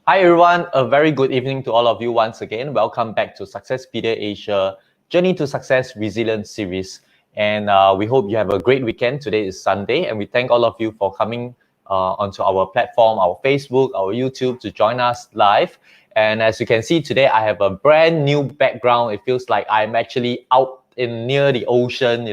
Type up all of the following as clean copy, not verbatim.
Hi everyone, a very good evening to all of you once again. Welcome back to Successpedia Asia Journey to Success Resilience series. And we hope you have a great weekend. Today is Sunday, and we thank all of you for coming onto our platform, our Facebook, our YouTube to join us live. And as you can see today, I have a brand new background. It feels like I'm actually out in near the ocean,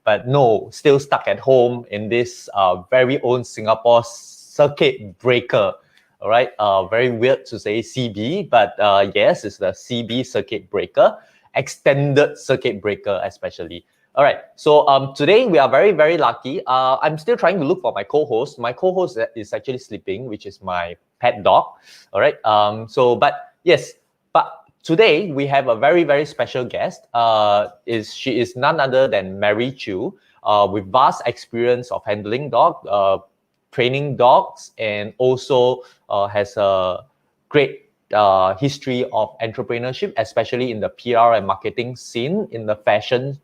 but no, still stuck at home in this very own Singapore circuit breaker. All right, very weird to say CB, but yes, it's the CB circuit breaker, extended circuit breaker especially. All right, so today we are very, very lucky. I'm still trying to look for my co-host. My co-host is actually sleeping, which is my pet dog. All right, but today we have a very, very special guest. She is none other than Marie Choo, with vast experience of handling training dogs, and also has a great history of entrepreneurship, especially in the PR and marketing scene in the fashion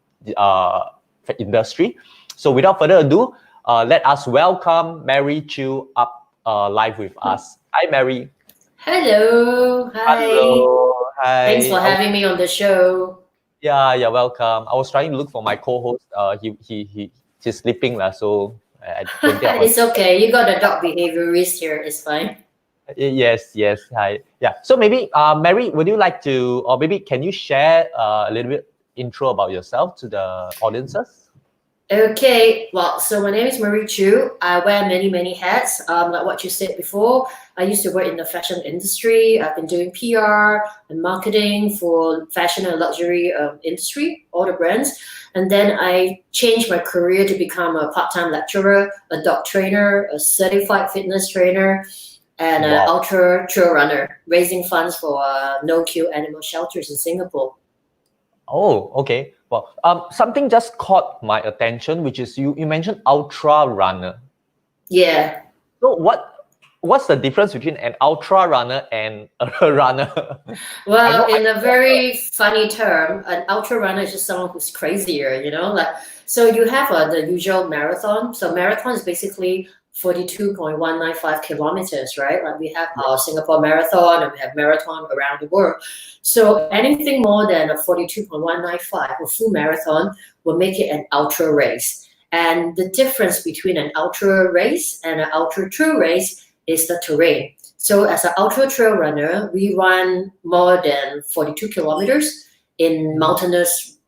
industry. So without further ado, let us welcome Marie Choo up live with us. Hi, Marie. Hello, hi. Hello. Thanks for Hi. having me on the show. Yeah, you're welcome. I was trying to look for my co-host. He's sleeping lah, so I don't think I want. It's okay. You got a dog behaviorist here. It's fine. Yes. Hi. Yeah. So maybe, Mary, would you like to, or maybe can you share a little bit intro about yourself to the audiences? Okay, well, so my name is Marie Choo. I wear many, many hats. Like what you said before, I used to work in the fashion industry. I've been doing PR and marketing for fashion and luxury industry, all the brands. And then I changed my career to become a part-time lecturer, a dog trainer, a certified fitness trainer, and an Wow. ultra trail runner, raising funds for no-kill animal shelters in Singapore. Oh, okay. Well, something just caught my attention, which is you mentioned ultra runner. Yeah. So what's the difference between an ultra runner and a runner? Well, in a very funny term, an ultra runner is just someone who's crazier, like so you have the usual marathon. So marathon is basically 42.195 kilometers, right? Like we have our Singapore marathon and we have marathon around the world. So anything more than a 42.195, a full marathon, will make it an ultra race. And the difference between an ultra race and an ultra trail race is the terrain. So as an ultra trail runner, we run more than 42 kilometers in mountainous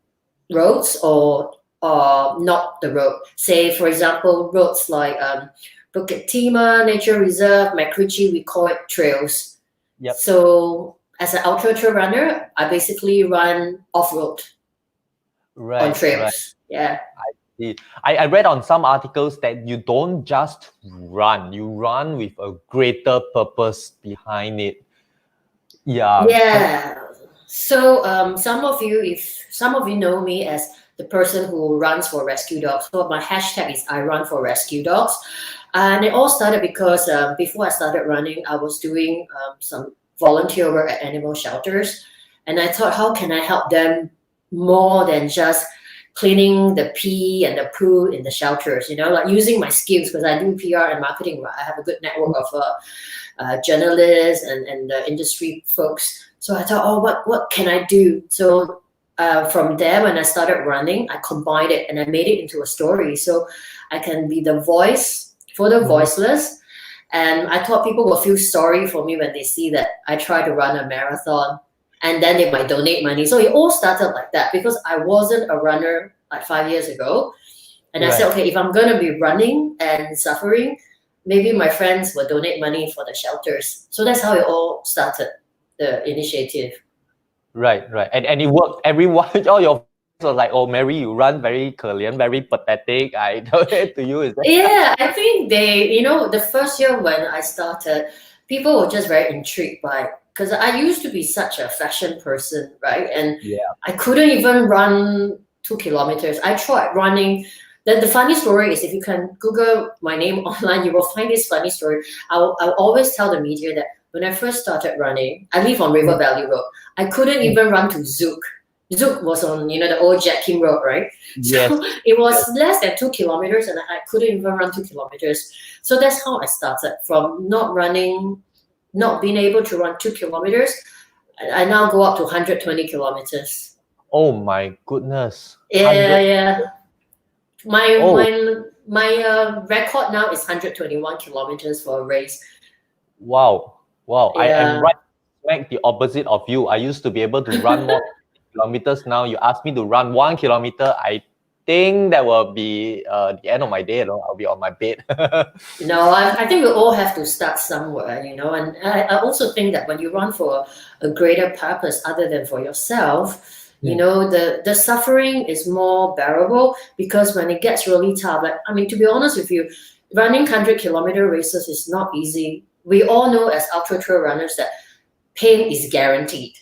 roads or not the road. Say, for example, roads like Bukit Timah Nature Reserve, Macritchie, we call it trails. Yep. So as an ultra trail runner, I basically run off-road on trails. Right. Yeah. I read on some articles that you don't just run, you run with a greater purpose behind it. Yeah. Yeah. So some of you know me as the person who runs for rescue dogs. So my hashtag is I run for rescue dogs. And it all started because before I started running, I was doing some volunteer work at animal shelters. And I thought, how can I help them more than just cleaning the pee and the poo in the shelters, like using my skills, because I do PR and marketing. Right? I have a good network of journalists and industry folks. So I thought, oh, what can I do? So from there, when I started running, I combined it and I made it into a story. So I can be the voice for the voiceless. And I thought people will feel sorry for me when they see that I try to run a marathon, and then they might donate money. So it all started like that because I wasn't a runner like 5 years ago. And I said, okay, if I'm going to be running and suffering, maybe my friends will donate money for the shelters. So that's how it all started, the initiative. Right. And it worked. Everyone, all your friends were like, oh, Mary, you run very kalian, very pathetic. I donate to you. Is that? Yeah, I think the first year when I started, people were just very intrigued by, because I used to be such a fashion person, right? And I couldn't even run 2 kilometers. I tried running. The funny story is, if you can Google my name online, you will find this funny story. I'll always tell the media that when I first started running, I live on River Valley Road. I couldn't even run to Zook. Zook was on, the old Jack King Road, right? Yes. So it was less than 2 kilometers and I couldn't even run 2 kilometers. So that's how I started, from not running not being able to run 2 kilometers, I now go up to 120 kilometers. Oh my goodness. Yeah, 100. yeah. My Oh, record now is 121 kilometers for a race. wow. Wow. I am Yeah. right smack the opposite of you. I used to be able to run more kilometers. Now you ask me to run 1 kilometer, I think that will be the end of my day. I'll be on my bed. I think we all have to start somewhere, and I also think that when you run for a greater purpose other than for yourself, the suffering is more bearable, because when it gets really tough, to be honest with you, running 100-kilometer races is not easy. We all know as ultra trail runners that pain is guaranteed.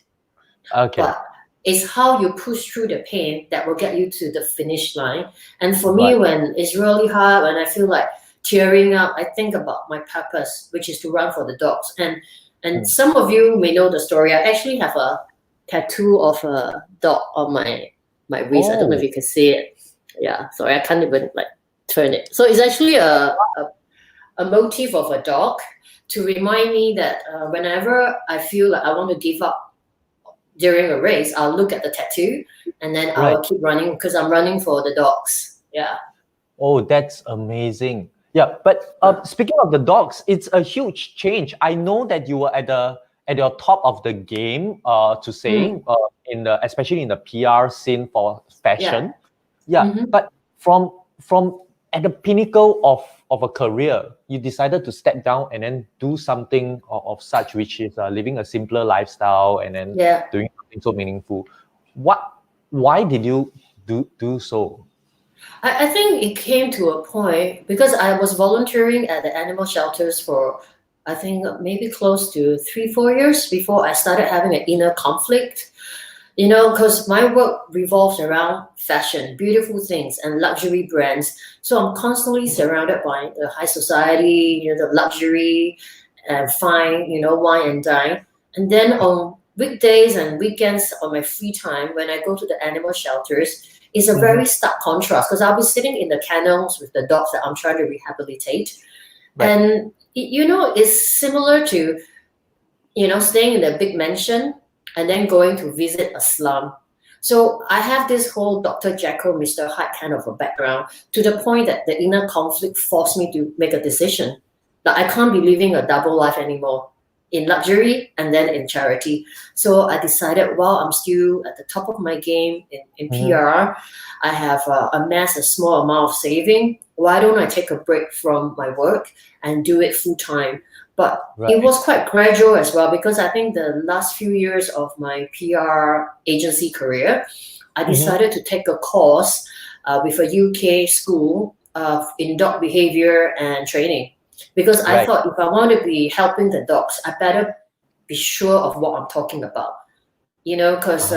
Okay. But it's how you push through the pain that will get you to the finish line. And for me, when it's really hard, when I feel like tearing up, I think about my purpose, which is to run for the dogs. And some of you may know the story. I actually have a tattoo of a dog on my wrist. I don't know if you can see it. Yeah, sorry, I can't even turn it. So it's actually a motif of a dog to remind me that whenever I feel like I want to give up during a race, I'll look at the tattoo and then I'll keep running, because I'm running for the dogs. Yeah. Oh, that's amazing. Yeah, but speaking of the dogs, it's a huge change. I know that you were at your top of the game, especially in the PR scene for fashion. Yeah. But from at the pinnacle of a career, you decided to step down and then do something of such, which is living a simpler lifestyle and then doing something so meaningful. Why did you do so? I think it came to a point because I was volunteering at the animal shelters for, I think, maybe close to 3-4 years before I started having an inner conflict. Because my work revolves around fashion, beautiful things, and luxury brands. So I'm constantly surrounded by the high society, the luxury, and fine, wine and dine. And then on weekdays and weekends, on my free time, when I go to the animal shelters, it's a very stark contrast, because I'll be sitting in the kennels with the dogs that I'm trying to rehabilitate. Right. And, it's similar to, staying in a big mansion and then going to visit a slum. So I have this whole Dr. Jekyll, Mr. Hyde kind of a background, to the point that the inner conflict forced me to make a decision. That I can't be living a double life anymore, in luxury and then in charity. So I decided, while I'm still at the top of my game in PR, I have amassed a small amount of saving. Why don't I take a break from my work and do it full time? But it was quite gradual as well, because I think the last few years of my PR agency career, I decided to take a course with a UK school in dog behavior and training. Because I thought, if I want to be helping the dogs, I better be sure of what I'm talking about. Because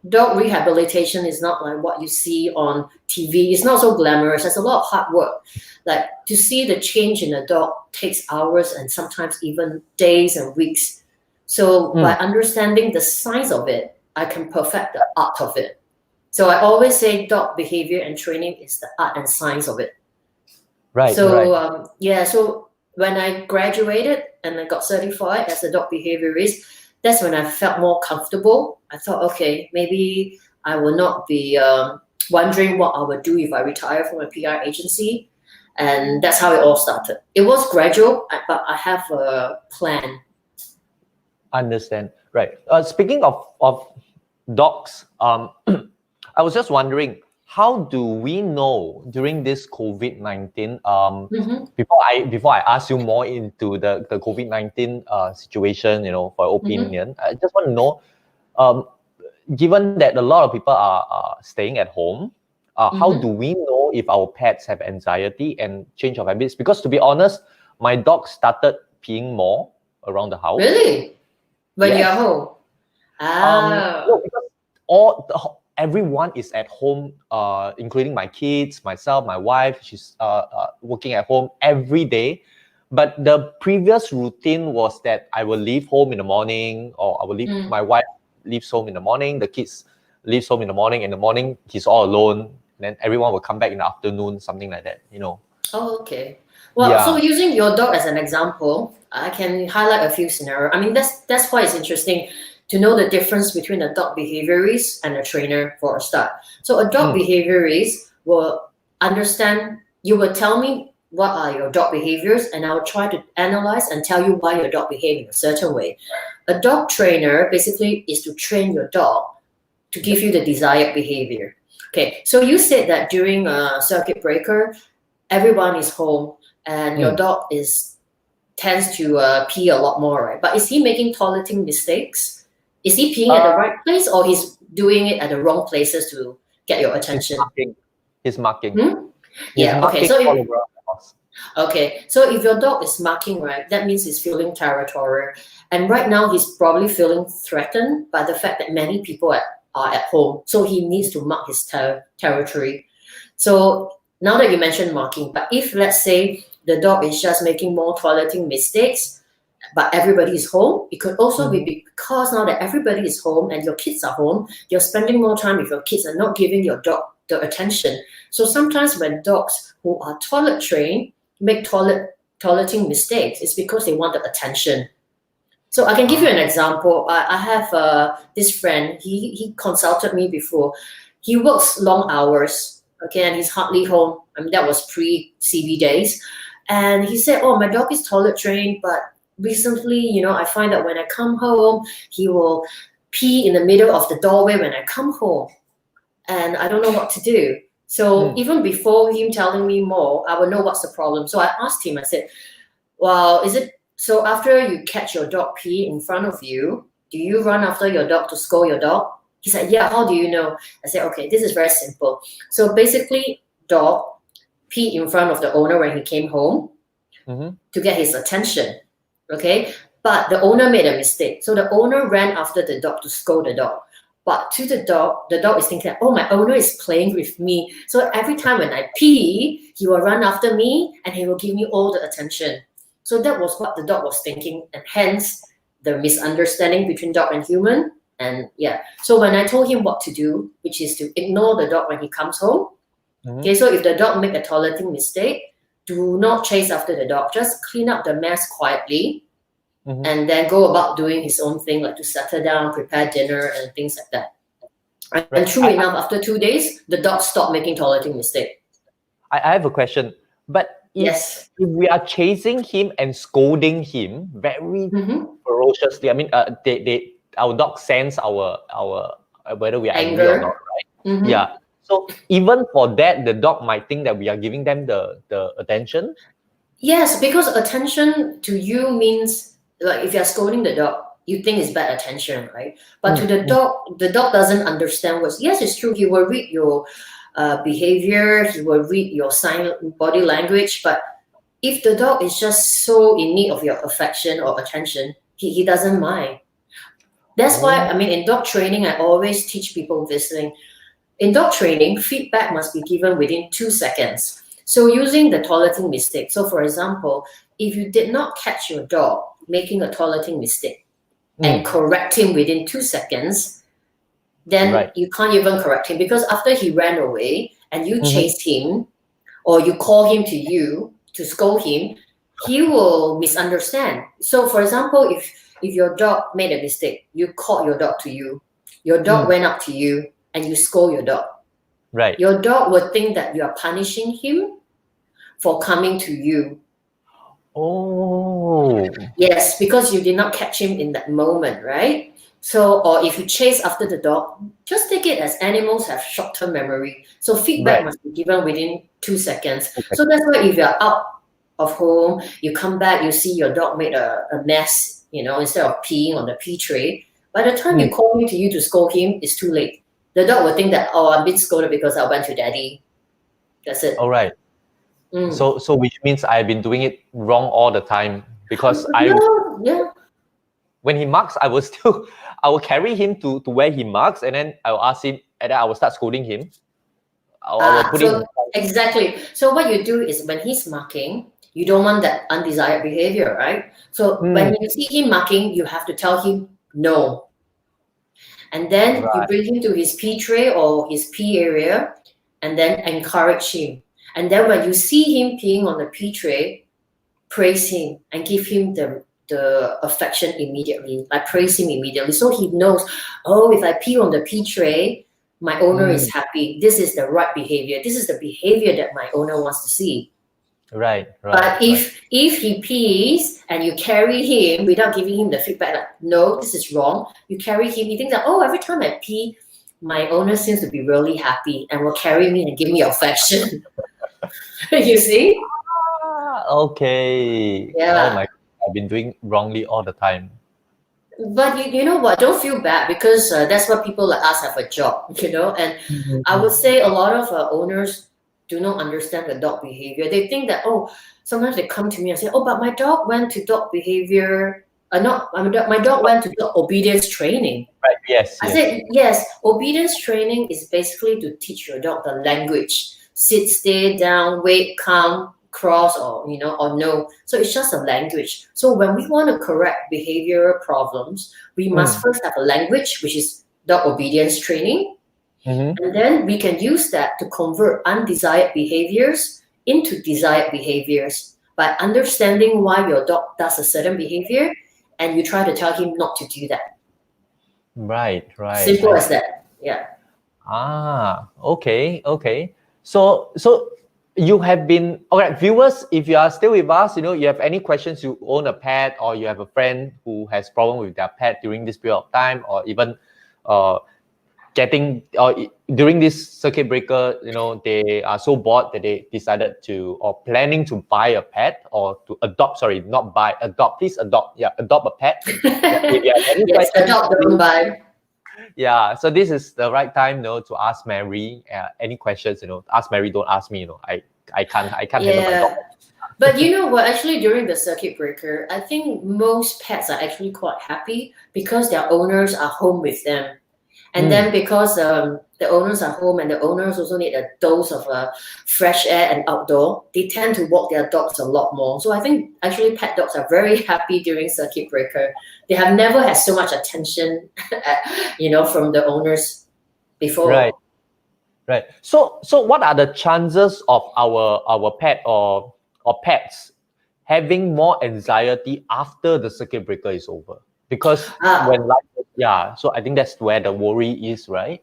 dog rehabilitation is not like what you see on TV. It's not so glamorous. There's a lot of hard work. Like, to see the change in a dog takes hours and sometimes even days and weeks. So by understanding the science of it, I can perfect the art of it. So I always say dog behavior and training is the art and science of it. So when I graduated and I got certified as a dog behaviorist, that's when I felt more comfortable. I thought, okay, maybe I will not be wondering what I would do if I retire from a PR agency. And that's how it all started. It was gradual, but I have a plan. Understand. Right. Speaking of dogs, I was just wondering, how do we know during this COVID-19, before I ask you more into the COVID-19 situation, for opinion, I just want to know, given that a lot of people are staying at home, how do we know if our pets have anxiety and change of habits? Because to be honest, my dog started peeing more around the house. Really? When you're home? No, because everyone is at home, including my kids, myself, my wife. She's working at home every day. But the previous routine was that I will leave home in the morning, or I will leave, my wife leaves home in the morning, the kids leaves home in the morning. In the morning, he's all alone. Then everyone will come back in the afternoon, something like that, Oh, okay. Well, so using your dog as an example, I can highlight a few scenarios. I mean, that's why it's interesting to know the difference between a dog behaviorist and a trainer for a start. So a dog behaviorist will understand, you will tell me what are your dog behaviors, and I will try to analyze and tell you why your dog behaves in a certain way. A dog trainer basically is to train your dog to give you the desired behavior. Okay, so you said that during a circuit breaker, everyone is home and your dog tends to pee a lot more, right? But is he making toileting mistakes? Is he peeing at the right place, or he's doing it at the wrong places to get your attention? He's marking. Yeah. Marking okay. all over the house. Okay. So if your dog is marking, right, that means he's feeling territorial, and right now he's probably feeling threatened by the fact that many people are at home. So he needs to mark his territory. So now that you mentioned marking, but if let's say the dog is just making more toileting mistakes, but everybody is home, it could also be because now that everybody is home and your kids are home, you're spending more time with your kids and not giving your dog the attention. So sometimes when dogs who are toilet trained make toileting mistakes, it's because they want the attention. So I can give you an example. I have this friend, he consulted me before. He works long hours, okay, and he's hardly home. I mean, that was pre-CB days. And he said, oh, my dog is toilet trained, but recently, I find that when I come home, he will pee in the middle of the doorway when I come home. And I don't know what to do. So even before him telling me more, I will know what's the problem. So I asked him, I said, well, is it, so after you catch your dog pee in front of you, do you run after your dog to scold your dog? He said, yeah, how do you know? I said, okay, this is very simple. So basically, dog pee in front of the owner when he came home to get his attention, okay? But the owner made a mistake. So the owner ran after the dog to scold the dog. But to the dog is thinking, oh, my owner is playing with me. So every time when I pee, he will run after me and he will give me all the attention. So that was what the dog was thinking, and hence the misunderstanding between dog and human. And yeah, so when I told him what to do, which is to ignore the dog when he comes home. Okay, so if the dog make a toileting mistake, do not chase after the dog. Just clean up the mess quietly, and then go about doing his own thing, like to settle down, prepare dinner, and things like that. Right. And true enough, after 2 days, the dog stopped making toileting mistake. I have a question, but if we are chasing him and scolding him very ferociously, I mean, our dog sense our whether we are angry or not, right? Yeah. So even for that, the dog might think that we are giving them the attention. Yes, because attention to you means, like, if you're scolding the dog, you think it's bad attention, right? But to the dog doesn't understand what's. Yes, it's true. He will read your behavior. He will read your body language. But if the dog is just so in need of your affection or attention, he doesn't mind. That's why, I mean, in dog training, I always teach people this thing. In dog training, feedback must be given within 2 seconds. So using the toileting mistake. So for example, if you did not catch your dog making a toileting mistake and correct him within 2 seconds, then you can't even correct him, because after he ran away and you chased him, or you call him to you to scold him, he will misunderstand. So for example, if your dog made a mistake, you called your dog to you, your dog went up to you and you scold your dog. Right. Your dog would think that you are punishing him for coming to you. Oh. Yes, because you did not catch him in that moment, right? So, or if you chase after the dog, just take it as animals have short-term memory. So feedback must be given within 2 seconds. So that's why if you're out of home, you come back, you see your dog made a mess, instead of peeing on the pee tray. By the time you call him to you to scold him, it's too late. The dog will think that, oh, I'm being scolded because I went to daddy. That's it. All right. So which means I've been doing it wrong all the time, because when he marks, I will carry him to where he marks, and then I will ask him, and then I will start scolding him. I will put him. Exactly. So what you do is, when he's marking, you don't want that undesired behavior, right? So when you see him marking, you have to tell him no. And then you bring him to his pee tray or his pee area, and then encourage him. And then when you see him peeing on the pee tray, praise him and give him the affection immediately. Like praise him immediately, so he knows, oh, if I pee on the pee tray, my owner is happy. This is the right behavior. This is the behavior that my owner wants to see. Right. But if he pees and you carry him without giving him the feedback, like, no, this is wrong, you carry him, he thinks that, oh, every time I pee, my owner seems to be really happy and will carry me and give me affection. You see? Okay. Yeah. Oh my, I've been doing wrongly all the time. But you know what? Don't feel bad, because that's what people like us have a job, And I would say a lot of owners do not understand the dog behavior. They think that, oh, sometimes they come to me and say, oh, but my dog went to dog behavior. My dog went to dog obedience training. Right. Yes. I said, yes, obedience training is basically to teach your dog the language. Sit, stay, down, wait, come, cross, or or no. So it's just a language. So when we want to correct behavioral problems, we must first have a language, which is dog obedience training. And then we can use that to convert undesired behaviors into desired behaviors by understanding why your dog does a certain behavior, and you try to tell him not to do that. Right. Simple as that. Yeah. Okay. So you have been, all right, viewers, if you are still with us, you have any questions, you own a pet, or you have a friend who has problem with their pet during this period of time, or even during this circuit breaker, they are so bored that they decided to, or planning to buy a pet, or to adopt, not buy, adopt, please adopt. Yeah, adopt a pet. If you have any Yes, questions, adopt, don't buy. Yeah, so this is the right time, to ask Mary any questions. Ask Mary, don't ask me. I can't handle my dog. But you know what? Actually, during the circuit breaker, I think most pets are actually quite happy because their owners are home with them. And then because the owners are home and the owners also need a dose of fresh air and outdoor, they tend to walk their dogs a lot more. So I think actually pet dogs are very happy during circuit breaker. They have never had so much attention, from the owners before. Right. So what are the chances of our pet or pets having more anxiety after the circuit breaker is over? Because so I think that's where the worry is, right?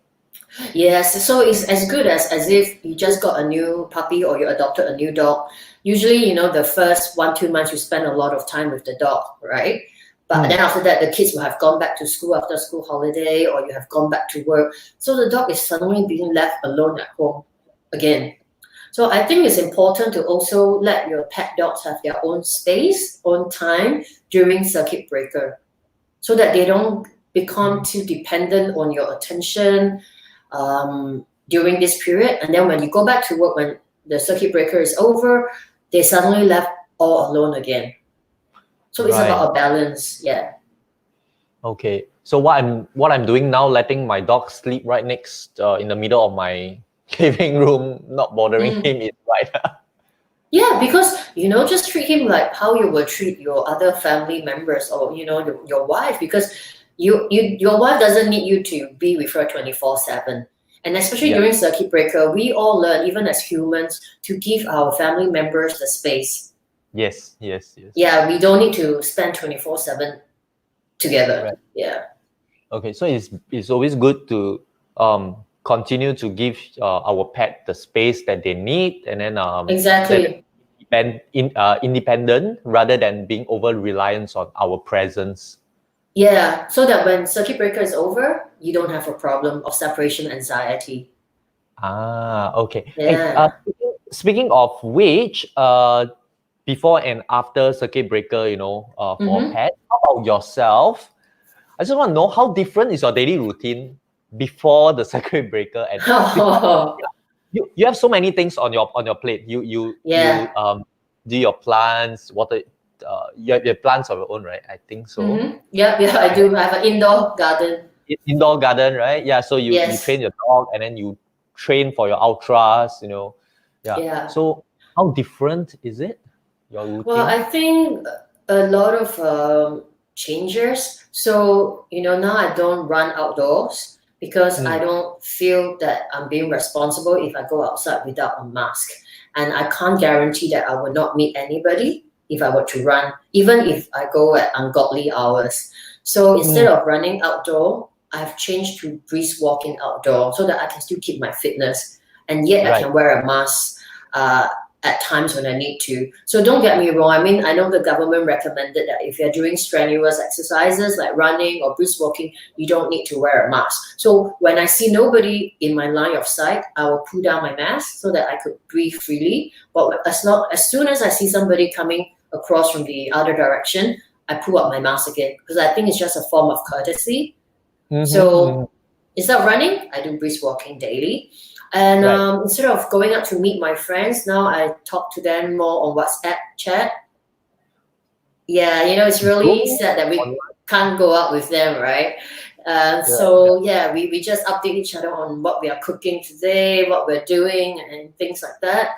Yes, so it's as good as if you just got a new puppy or you adopted a new dog. Usually, the first 1-2 months you spend a lot of time with the dog, right? But then after that, the kids will have gone back to school after school holiday, or you have gone back to work. So the dog is suddenly being left alone at home again. So I think it's important to also let your pet dogs have their own space, own time during circuit breaker, so that they don't become too dependent on your attention during this period. And then when you go back to work, when the circuit breaker is over, they suddenly left all alone again. So it's about a balance. Yeah. Okay. So what I'm doing now, letting my dog sleep right next in the middle of my living room, not bothering him, is right. Yeah, because just treat him like how you would treat your other family members, or your wife, because your wife doesn't need you to be with her 24/7. And especially during circuit breaker, we all learn, even as humans, to give our family members the space. Yes. Yeah, we don't need to spend 24/7 together. Right. Yeah. Okay, so it's always good to continue to give our pet the space that they need, and then Exactly. Independent rather than being over reliant on our presence. Yeah, so that when circuit breaker is over, you don't have a problem of separation anxiety. Okay. Yeah. Hey, speaking of which, before and after circuit breaker, for pets, how about yourself? I just want to know, how different is your daily routine before the circuit breaker, and you have so many things on your plate. You do your plants, water. You have plants of your own, right? I think so. Yeah, I do. I have an indoor garden. Indoor garden, right? Yeah. So you train your dog, and then you train for your ultras. Yeah. So how different is it, your routine? Well, I think a lot of changes. So now I don't run outdoors because I don't feel that I'm being responsible if I go outside without a mask, and I can't guarantee that I will not meet anybody. if I were to run, even if I go at ungodly hours. So instead of running outdoor, I've changed to brisk walking outdoor so that I can still keep my fitness, and yet I Right. can wear a mask at times when I need to. So don't get me wrong. I mean, I know the government recommended that if you're doing strenuous exercises like running or brisk walking, you don't need to wear a mask. So when I see nobody in my line of sight, I will pull down my mask so that I could breathe freely. But as soon as I see somebody coming across from the other direction, I pull up my mask again because I think it's just a form of courtesy. So instead of running, I do brisk walking daily. And Right. instead of going out to meet my friends, now I talk to them more on WhatsApp chat. Yeah, it's really Zoom sad that we online. can't go out with them, right? Yeah. So yeah, we just update each other on what we are cooking today, what we're doing, and things like that.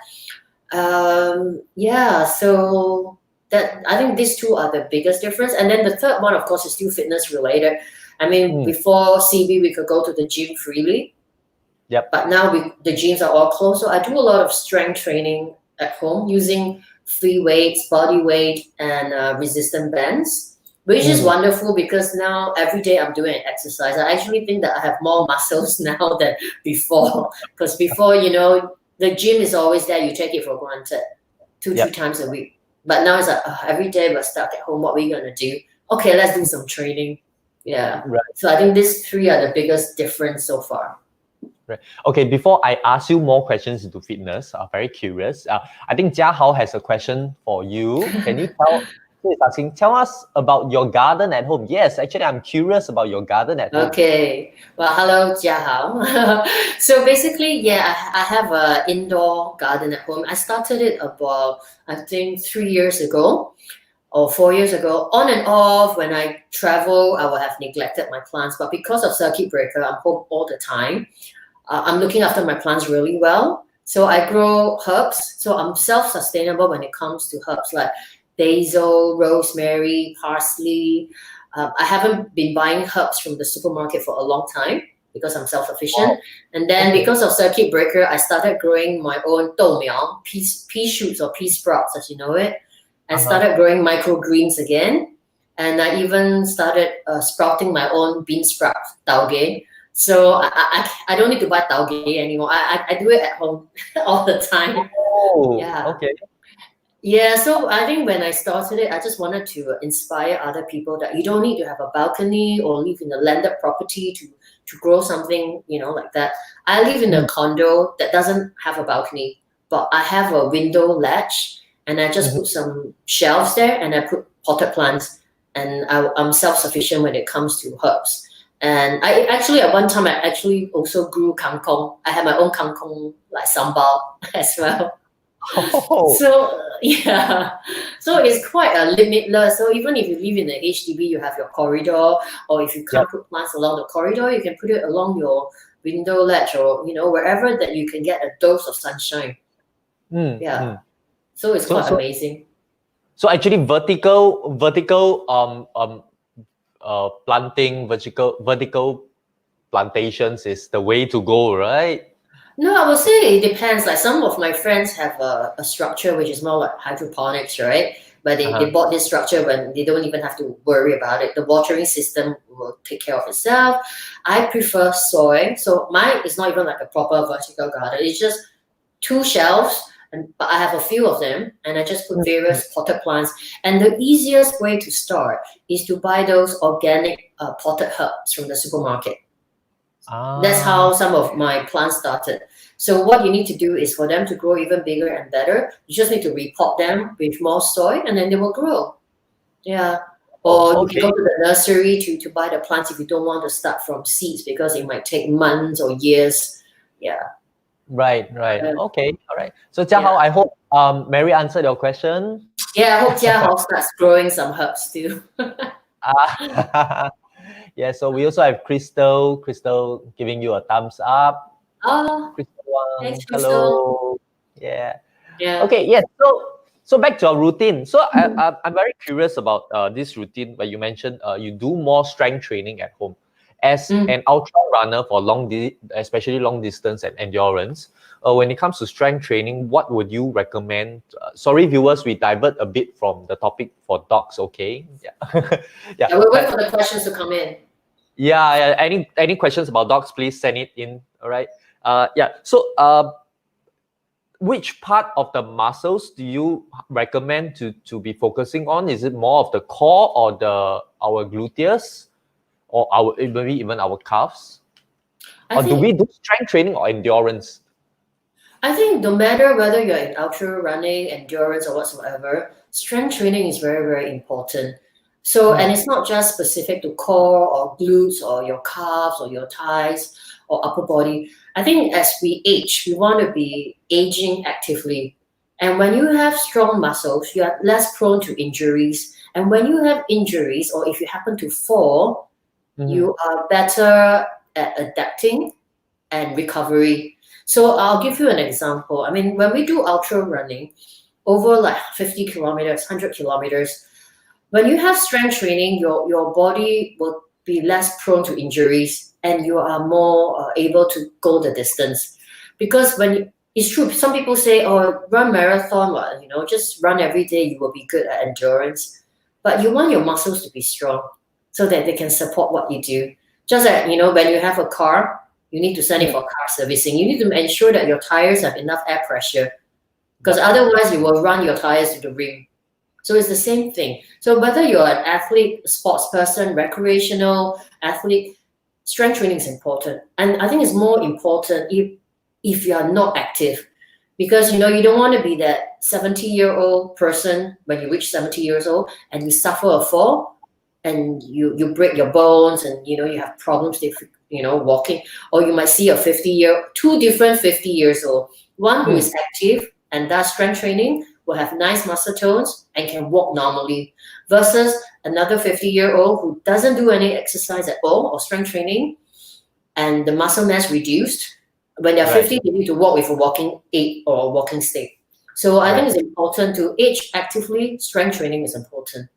Yeah, so that I think these two are the biggest difference. And then the third one, of course, is still fitness related. I mean, before CB, we could go to the gym freely, Yep. but now the gyms are all closed. So I do a lot of strength training at home using free weights, body weight, and resistant bands, which is wonderful because now every day I'm doing an exercise. I actually think that I have more muscles now than before. Because before, the gym is always there. You take it for granted, two Yep. times a week. But now it's like every day we're stuck at home. What are we gonna do? Okay, let's do some training. Yeah. Right. So I think these three are the biggest difference so far. Right. Okay, before I ask you more questions into fitness, I'm very curious. I think Jia Hao has a question for you. Can you tell us about your garden at home? Yes, actually, I'm curious about your garden at home. Okay. Well, hello, Jia Hao. So basically, yeah, I have an indoor garden at home. I started it about, I think, 3 years ago or 4 years ago. On and off, when I travel, I will have neglected my plants. But because of circuit breaker, I'm home all the time. I'm looking after my plants really well. So I grow herbs. So I'm self-sustainable when it comes to herbs like basil, rosemary, parsley. I haven't been buying herbs from the supermarket for a long time because I'm self-sufficient. Wow. And then Okay. because of circuit breaker, I started growing my own 豆苗, pea shoots or pea sprouts, as you know it. I started growing microgreens again. And I even started sprouting my own bean sprouts, tauge. So I don't need to buy tauge anymore. I do it at home all the time. Oh, Yeah. okay. Yeah, so I think when I started it, I just wanted to inspire other people that you don't need to have a balcony or live in a landed property to grow something, like that. I live in a condo that doesn't have a balcony, but I have a window latch and I just put some shelves there and I put potted plants, and I'm self-sufficient when it comes to herbs. And I actually, at one time, I actually also grew kangkong. I had my own kangkong, like sambal as well. Oh, So yeah, so it's quite a limitless. So even if you live in the HDB, you have your corridor, or if you yep. can't put plants along the corridor, you can put it along your window ledge, or wherever that you can get a dose of sunshine. Yeah, so it's quite amazing. So actually, vertical vertical plantations is the way to go, right? No, I would say it depends. Like some of my friends have a structure which is more like hydroponics, right? But they bought this structure when they don't even have to worry about it. The watering system will take care of itself. I prefer soil. So mine is not even like a proper vertical garden. It's just two shelves, but I have a few of them, and I just put various potted plants. And the easiest way to start is to buy those organic potted herbs from the supermarket. That's how some of my plants started. So what you need to do is for them to grow even bigger and better, you just need to repot them with more soil and then they will grow. Yeah. Or you can go to the nursery to buy the plants if you don't want to start from seeds because it might take months or years. Yeah. Right. Okay, all right. So Jia Hao, I hope Mary answered your question. Yeah, I hope Jia Hao starts growing some herbs too. Yeah, so we also have Crystal giving you a thumbs up. Oh, Crystal Wang, thanks, Crystal. hello. Yeah. Yeah. Okay, yes. So back to our routine. So I'm very curious about this routine where you mentioned you do more strength training at home. as Mm. an ultra runner for especially long distance and endurance, when it comes to strength training, what would you recommend? Sorry, viewers, we divert a bit from the topic for dogs. Okay, yeah, yeah, Yeah, we'll wait but for the questions to come in. yeah. Any questions about dogs? Please send it in. All right. Yeah. So, which part of the muscles do you recommend to be focusing on? Is it more of the core or our gluteus, or our maybe even our calves? I Or do we think do strength training or endurance? I think no matter whether you're in ultra running, endurance, or whatsoever, strength training is very, very important. So, and it's not just specific to core or glutes or your calves or your thighs or upper body. I think as we age, we want to be aging actively. And when you have strong muscles, you are less prone to injuries. And when you have injuries, or if you happen to fall, you are better at adapting and recovery. So I'll give you an example. I mean, when we do ultra running, over like 50 kilometers, 100 kilometers, when you have strength training, your body will be less prone to injuries and you are more able to go the distance. Because it's true, some people say, oh, run marathon, well, just run every day, you will be good at endurance. But you want your muscles to be strong so that they can support what you do. Just like, when you have a car, you need to send it for car servicing. You need to ensure that your tires have enough air pressure because otherwise you will run your tires to the rim. So it's the same thing. So whether you're an athlete, sports person, recreational athlete, strength training is important. And I think it's more important if you are not active because, you don't want to be that 70-year-old person when you reach 70 years old and you suffer a fall and you break your bones and, you have problems with, walking, or you might see two different 50 years old. One who is active and does strength training will have nice muscle tones and can walk normally versus another 50-year-old who doesn't do any exercise at all or strength training and the muscle mass reduced. When they're 50, they need to walk with a walking aid or a walking stick. So I think it's important to age actively. Strength training is important.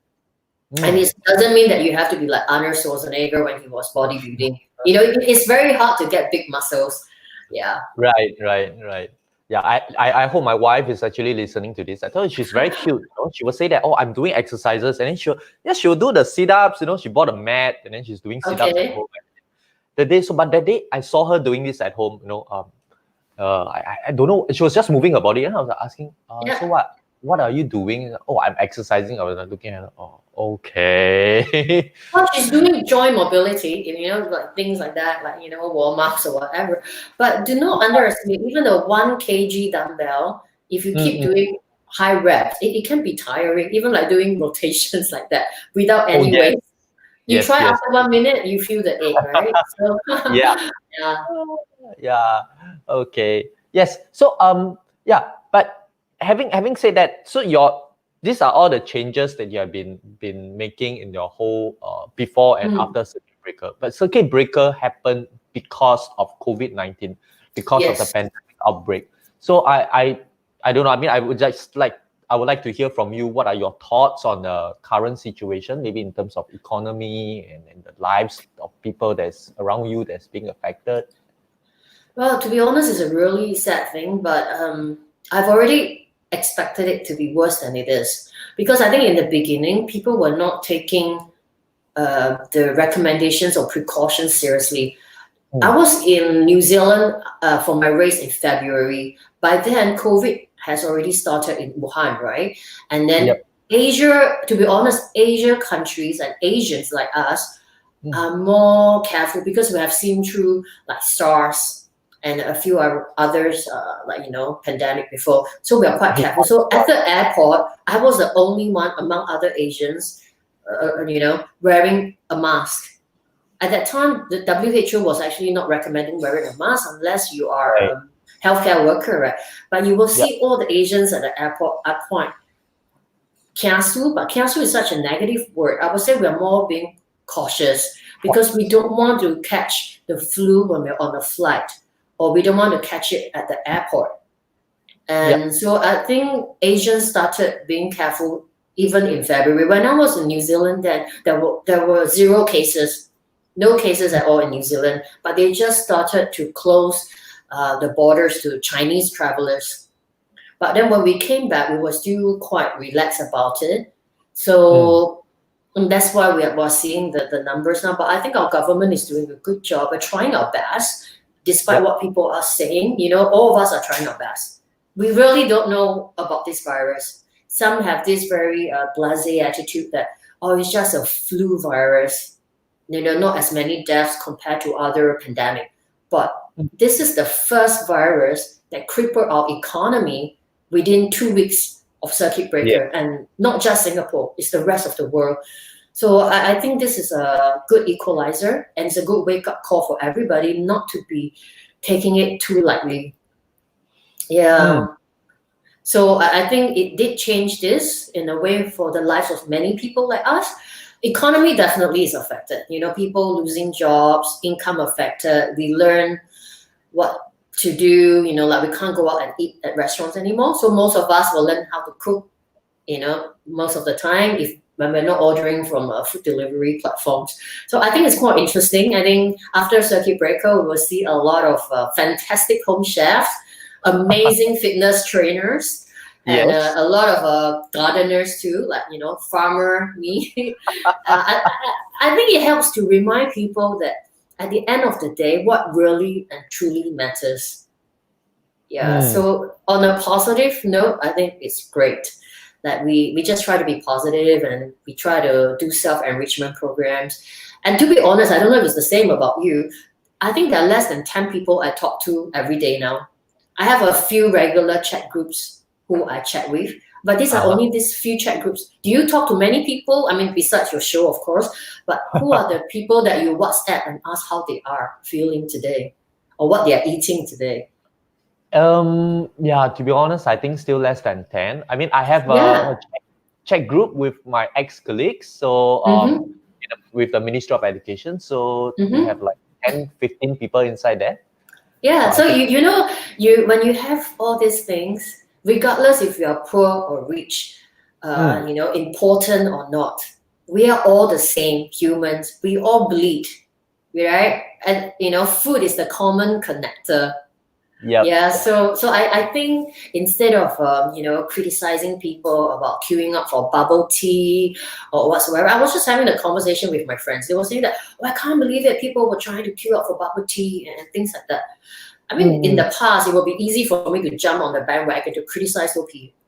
And it doesn't mean that you have to be like Arnold Schwarzenegger when he was bodybuilding. It's very hard to get big muscles. Yeah. Right. Yeah, I hope my wife is actually listening to this. I thought she's very cute. She will say that, oh, I'm doing exercises, and then she'll do the sit-ups. She bought a mat, and then she's doing sit-ups at home. But that day I saw her doing this at home. I don't know. She was just moving her body, and I was asking, so what are you doing? Oh, I'm exercising. I was looking at her. Oh, okay. Well, she's doing joint mobility, like things like that, like, warm-ups or whatever. But do not underestimate, even a 1 kg dumbbell, if you keep doing high reps, it can be tiring, even like doing rotations like that without any weight. You try after 1 minute, you feel the ache, right? So, yeah. Okay. Yes. So but having said that, so these are all the changes that you have been making in your whole before and after circuit breaker. But circuit breaker happened because of COVID-19, because of the pandemic outbreak. So I don't know. I mean, I would like to hear from you. What are your thoughts on the current situation, maybe in terms of economy and the lives of people that's around you that's being affected? Well, to be honest, it's a really sad thing, but I've already expected it to be worse than it is. Because I think in the beginning, people were not taking the recommendations or precautions seriously. I was in New Zealand for my race in February. By then, COVID has already started in Wuhan, right? And then Asia, to be honest, Asia countries and Asians like us are more careful because we have seen through like SARS and a few others, pandemic before. So we are quite careful. So at the airport, I was the only one among other Asians, wearing a mask. At that time, the WHO was actually not recommending wearing a mask unless you are a healthcare worker, right? But you will see all the Asians at the airport are quite kiasu, but kiasu is such a negative word. I would say we are more being cautious because we don't want to catch the flu when we're on a flight, or we don't want to catch it at the airport. And so I think Asians started being careful even in February. When I was in New Zealand, then there were 0 cases no cases at all in New Zealand, but they just started to close the borders to Chinese travelers. But then when we came back, we were still quite relaxed about it. So and that's why we're seeing the numbers now. But I think our government is doing a good job. We're trying our best, despite what people are saying. All of us are trying our best. We really don't know about this virus. Some have this very blasé attitude that, oh, it's just a flu virus. Not as many deaths compared to other pandemic. But this is the first virus that crippled our economy within 2 weeks of circuit breaker, and not just Singapore, it's the rest of the world. So I think this is a good equalizer, and it's a good wake-up call for everybody not to be taking it too lightly. So I think it did change this in a way for the lives of many people like us. Economy definitely is affected. People losing jobs, income affected. We learn what to do. Like we can't go out and eat at restaurants anymore. So most of us will learn how to cook. Most of the time, when we're not ordering from food delivery platforms. So I think it's quite interesting. I think after circuit breaker, we will see a lot of fantastic home chefs, amazing fitness trainers, and a lot of gardeners too, like farmer me. I think it helps to remind people that at the end of the day, what really and truly matters. So on a positive note, I think it's great that we just try to be positive, and we try to do self-enrichment programs. And to be honest, I don't know if it's the same about you. I think there are less than 10 people I talk to every day now. I have a few regular chat groups who I chat with, but these are only these few chat groups. Do you talk to many people? I mean, besides your show, of course, but who are the people that you WhatsApp and ask how they are feeling today, or what they are eating today? To be honest, I think still less than 10. I mean, I have a chat group with my ex-colleagues, so with the Ministry of Education, so we have like 10, 15 people inside there. So when you have all these things, regardless if you are poor or rich, important or not, we are all the same humans. We all bleed, right? And food is the common connector. So I think instead of criticizing people about queuing up for bubble tea or whatsoever, I was just having a conversation with my friends. They were saying that, I can't believe it, people were trying to queue up for bubble tea and things like that. I mean, in the past, it would be easy for me to jump on the bandwagon to criticize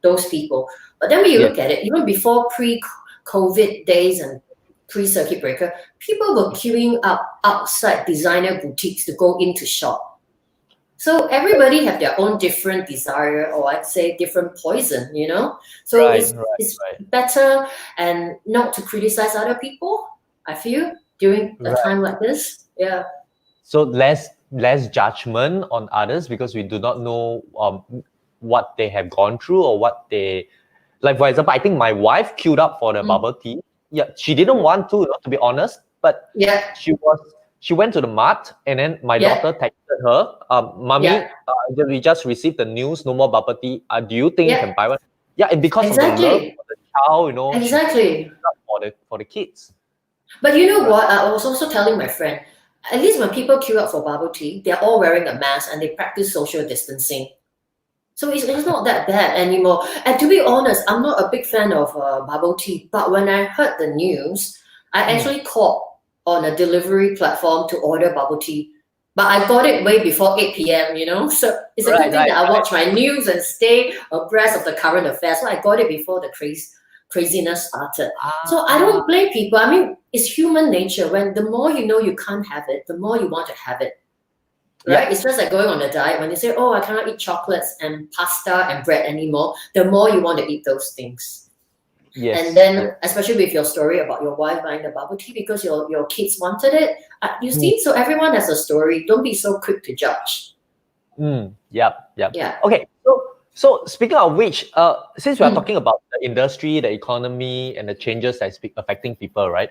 those people. But then when you look at it, even before pre-COVID days and pre-circuit breaker, people were queuing up outside designer boutiques to go in to shop. So everybody have their own different desire, or I'd say different poison, So it's better and not to criticize other people, I feel, during a time like this. So less judgment on others, because we do not know what they have gone through, or what they, like for example, I think my wife queued up for the bubble tea. She didn't want to be honest, but she went to the mart, and then my daughter texted her, Mommy, we just received the news, no more bubble tea. Do you think you can buy one? And because of the love for the child, exactly, for the kids. But you know what? I was also telling my friend, at least when people queue up for bubble tea, they're all wearing a mask and they practice social distancing. So it's not that bad anymore. And to be honest, I'm not a big fan of bubble tea. But when I heard the news, I actually called on a delivery platform to order bubble tea. But I got it way before 8 p.m, So it's a good thing that I watch my news and stay abreast of the current affairs. So I got it before the craziness started. So I don't blame people. I mean, it's human nature. When the more you know you can't have it, the more you want to have it. Right? It's just like going on a diet. When you say, I cannot eat chocolates and pasta and bread anymore, the more you want to eat those things. And then, especially with your story about your wife buying the bubble tea because your kids wanted it. You see, so everyone has a story. Don't be so quick to judge. Okay, so speaking of which, since we are talking about the industry, the economy, and the changes that's affecting people, right?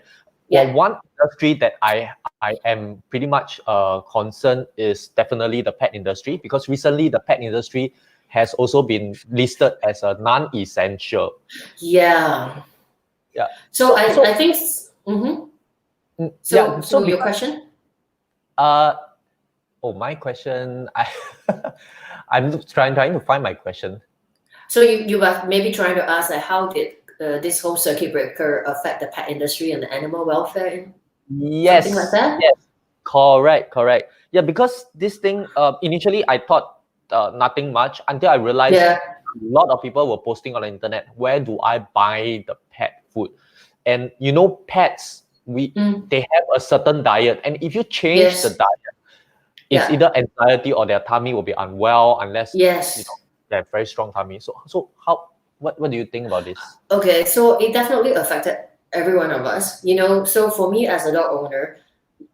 Well, one industry that I am pretty much concerned is definitely the pet industry, because recently the pet industry has also been listed as a non-essential. So I think. So, So your because question? uh oh, my question, I'm trying to find my question. So you were maybe trying to ask like how did this whole circuit breaker affect the pet industry and the animal welfare and something like Yes, that? yes, correct. Yeah, because this thing, initially I thought nothing much until I realized Yeah. a lot of people were posting on the internet, where do I buy the pet food? And you know, pets, Mm. they have a certain diet, and if you change the Yes. diet, it's Yeah. either anxiety or their tummy will be unwell unless Yes. they have very strong tummy. So how what do you think about this? Okay. So it definitely affected every one of us. So for me as a dog owner,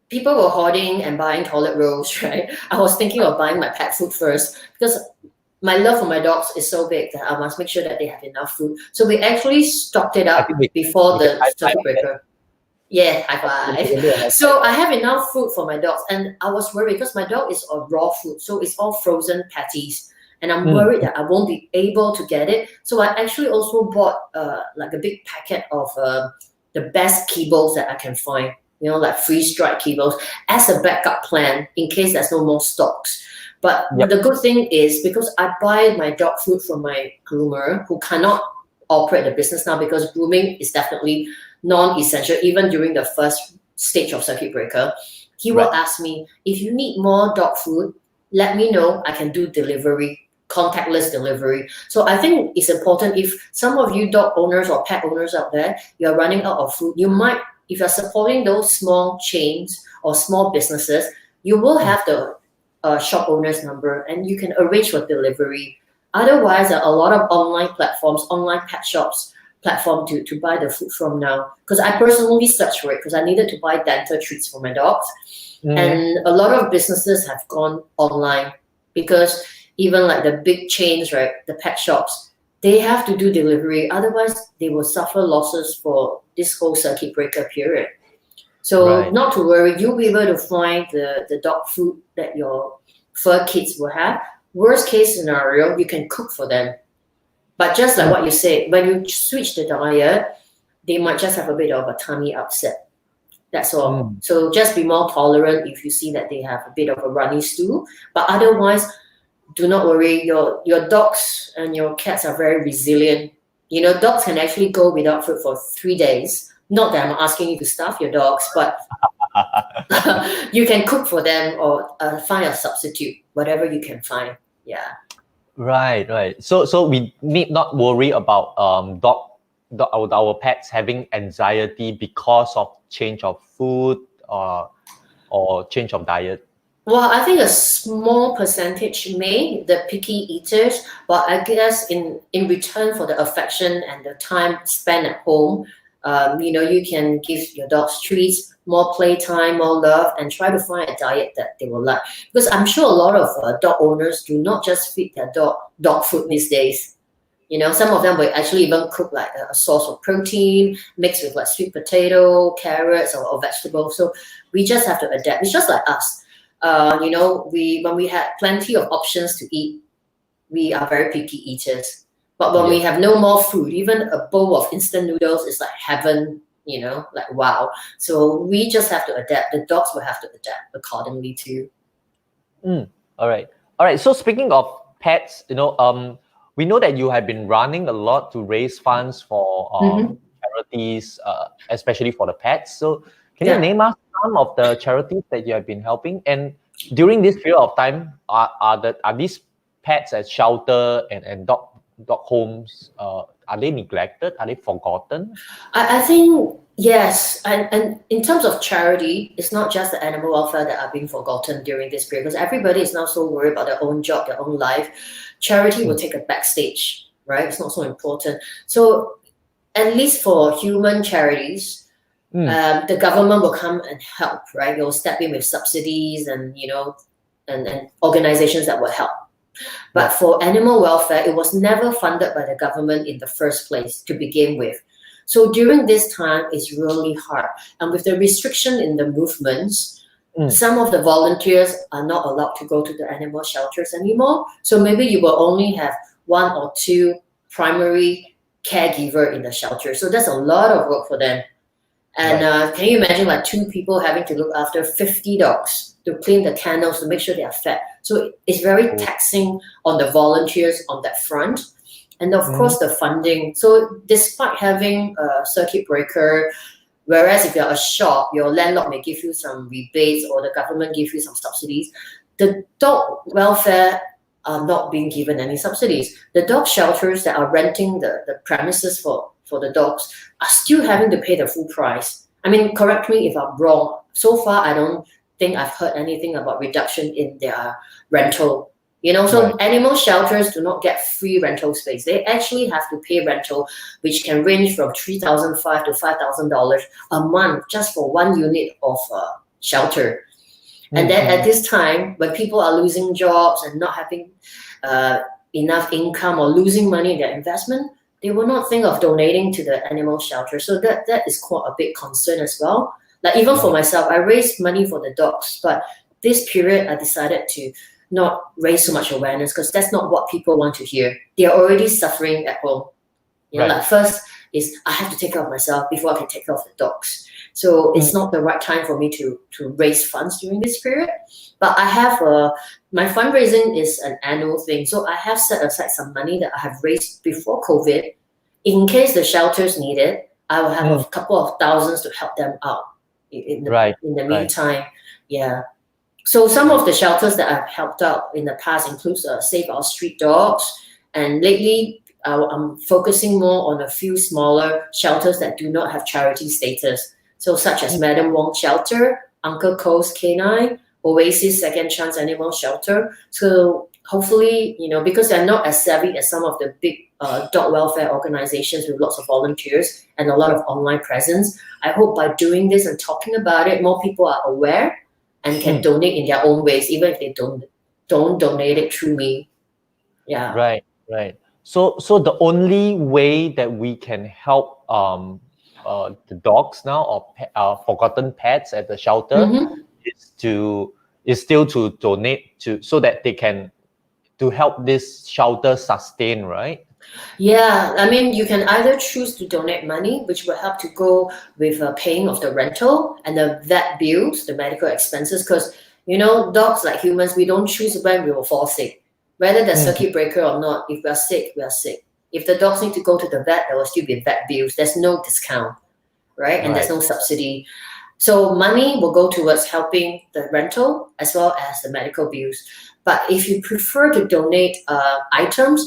people were hoarding and buying toilet rolls, right? I was thinking of buying my pet food first because my love for my dogs is so big that I must make sure that they have enough food. So we actually stocked it I up think before we can the high five circuit on that. breaker. Yeah, high We five. can do a high five So on I have enough food for my dogs, and I was worried because my dog is on raw food, so it's all frozen patties, and I'm that. worried that I won't be able to get it. So I actually also bought like a big packet of the best kibbles that I can find, like freeze-dried kibbles as a backup plan in case there's no more stocks. But Yep. the good thing is because I buy my dog food from my groomer who cannot operate the business now because grooming is definitely non-essential even during the first stage of circuit breaker. He will Right. ask me, if you need more dog food, let me know. I can do delivery, contactless delivery. So I think it's important if some of you dog owners or pet owners out there, you're running out of food, you might, if you're supporting those small chains or small businesses, you will have the shop owner's number and you can arrange for delivery. Otherwise, there are a lot of online platforms, online pet shops platform to buy the food from now. Because I personally searched for it because I needed to buy dental treats for my dogs. Mm, And a lot of businesses have gone online because even like the big chains, right, the pet shops, they have to do delivery. Otherwise, they will suffer losses for this whole circuit breaker period. So right. not to worry, you'll be able to find the dog food that your fur kids will have. Worst case scenario, you can cook for them. But just like Mm, what you said, when you switch the diet, they might just have a bit of a tummy upset. That's all. mm. So just be more tolerant if you see that they have a bit of a runny stool. But otherwise, do not worry. Your dogs and your cats are very resilient. Dogs can actually go without food for 3 days. Not that I'm asking you to starve your dogs, but you can cook for them or find a substitute, whatever you can find. Yeah. Right. So we need not worry about our pets having anxiety because of change of food or change of diet. Well, I think a small percentage may, the picky eaters, but I guess in return for the affection and the time spent at home, you can give your dogs treats, more playtime, more love, and try to find a diet that they will like. Because I'm sure a lot of dog owners do not just feed their dog food these days. Some of them will actually even cook like a source of protein mixed with like sweet potato, carrots, or vegetables. So we just have to adapt. It's just like us. We when we had plenty of options to eat, we are very picky eaters. But when we Yes. have no more food, even a bowl of instant noodles is like heaven. Like wow. So we just have to adapt. The dogs will have to adapt accordingly too. Mm, all right. So speaking of pets, we know that you have been running a lot to raise funds for Mm-hmm. charities, especially for the pets. So can you Yeah. name us some of the charities that you have been helping? And during this period of time, are these pets at shelter and dog homes? Are they neglected? Are they forgotten? I think yes, and in terms of charity, it's not just the animal welfare that are being forgotten during this period because everybody is now so worried about their own job, their own life. Charity will Mm, take a backstage, right? It's not so important. So at least for human charities, mm, the government will come and help, right? They'll step in with subsidies and and organizations that will help. But right. for animal welfare, it was never funded by the government in the first place to begin with. So during this time, it's really hard. And with the restriction in the movements, Mm, some of the volunteers are not allowed to go to the animal shelters anymore. So maybe you will only have one or two primary caregiver in the shelter. So that's a lot of work for them. And Right. can you imagine like two people having to look after 50 dogs to clean the kennels to make sure they are fed? So it's very Oh. taxing on the volunteers on that front. And of Mhm. course, the funding. So despite having a circuit breaker, whereas if you're a shop, your landlord may give you some rebates or the government give you some subsidies, the dog welfare are not being given any subsidies. The dog shelters that are renting the premises for the dogs are still having to pay the full price. I mean, correct me if I'm wrong. So far, I don't think I've heard anything about reduction in their rental. So Right. animal shelters do not get free rental space. They actually have to pay rental, which can range from $3,500 to $5,000 a month just for one unit of shelter. And then at Mm-hmm. this time, when people are losing jobs and not having uh, enough income or losing money in their investment, they will not think of donating to the animal shelter. So that is quite a big concern as well. Like even for Right. myself, I raised money for the dogs, but this period I decided to not raise so much awareness because that's not what people want to hear. They are already suffering at home. Right. Like first is I have to take care of myself before I can take care of the dogs. So Mm. it's not the right time for me to raise funds during this period. But I have my fundraising is an annual thing. So I have set aside some money that I have raised before COVID. In case the shelters need it, I will have Mm. a couple of thousands to help them out Right. in the Right. meantime. Yeah. So some Right. of the shelters that I've helped out in the past includes Save Our Street Dogs, and lately I'm focusing more on a few smaller shelters that do not have charity status. So such as Mm. Madam Wong Shelter, Uncle Cole's Canine, Oasis Second Chance Animal Shelter. So hopefully, because they're not as savvy as some of the big dog welfare organizations with lots of volunteers and a lot of online presence, I hope by doing this and talking about it, more people are aware and can Mm. donate in their own ways, even if they don't donate it through me. Yeah. Right. Right. So the only way that we can help the dogs now or forgotten pets at the shelter Mm-hmm. is to is still to donate to so that they can to help this shelter sustain, right? Yeah, I mean, you can either choose to donate money, which will help to go with paying of the rental and the vet bills, the medical expenses, because dogs like humans, we don't choose when we will fall sick, whether the Mm. circuit breaker or not. If we are sick, we are sick. If the dogs need to go to the vet, there will still be vet bills. There's no discount, right? And there's Right. no subsidy. So money will go towards helping the rental as well as the medical bills. But if you prefer to donate items,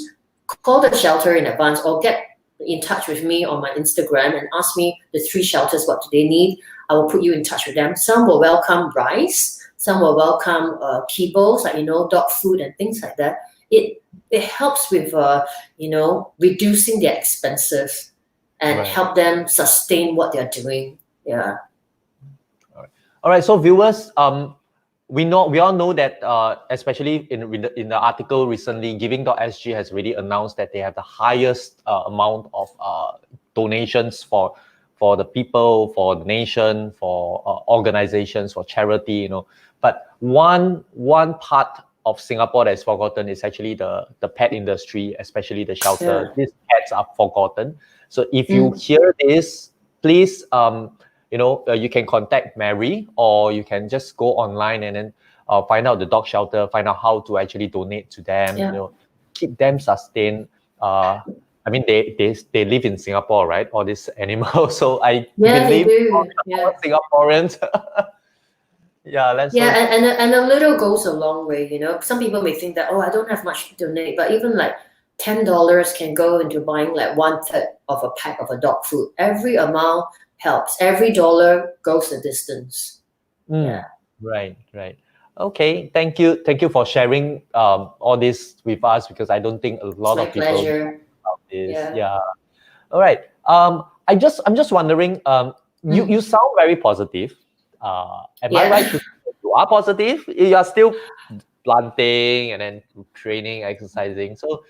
call the shelter in advance or get in touch with me on my Instagram and ask me the three shelters what do they need. I will put you in touch with them. Some will welcome rice, some will welcome kibbles like dog food and things like that. It helps with reducing their expenses and Right. help them sustain what they're doing. Yeah. All right. So viewers, we all know that especially in the article recently, Giving.sg has already announced that they have the highest amount of donations for the people, for the nation, for organizations, for charity. But one part of Singapore that is forgotten is actually the pet industry, especially the shelter. Yeah. These pets are forgotten. So if you Mm. hear this, please you can contact Mary, or you can just go online and then find out the dog shelter, find out how to actually donate to them, Yeah. keep them sustained. I mean, they live in Singapore, right? All these animals. So I Yeah, they believe do. all Yeah. Singaporeans. Yeah, let's Yeah, so and a little goes a long way. Some people may think that, oh, I don't have much to donate, but even like $10 can go into buying like one third of a pack of a dog food. Every amount helps. Every dollar goes the distance. Yeah. right, right. Okay, thank you for sharing all this with us, because I don't think a It's lot my of people know pleasure. about this. Yeah. Yeah. All right. I'm just wondering. You Mm. sound very positive. Am I right Yeah. to say you are positive? You are still planting and then training, exercising. So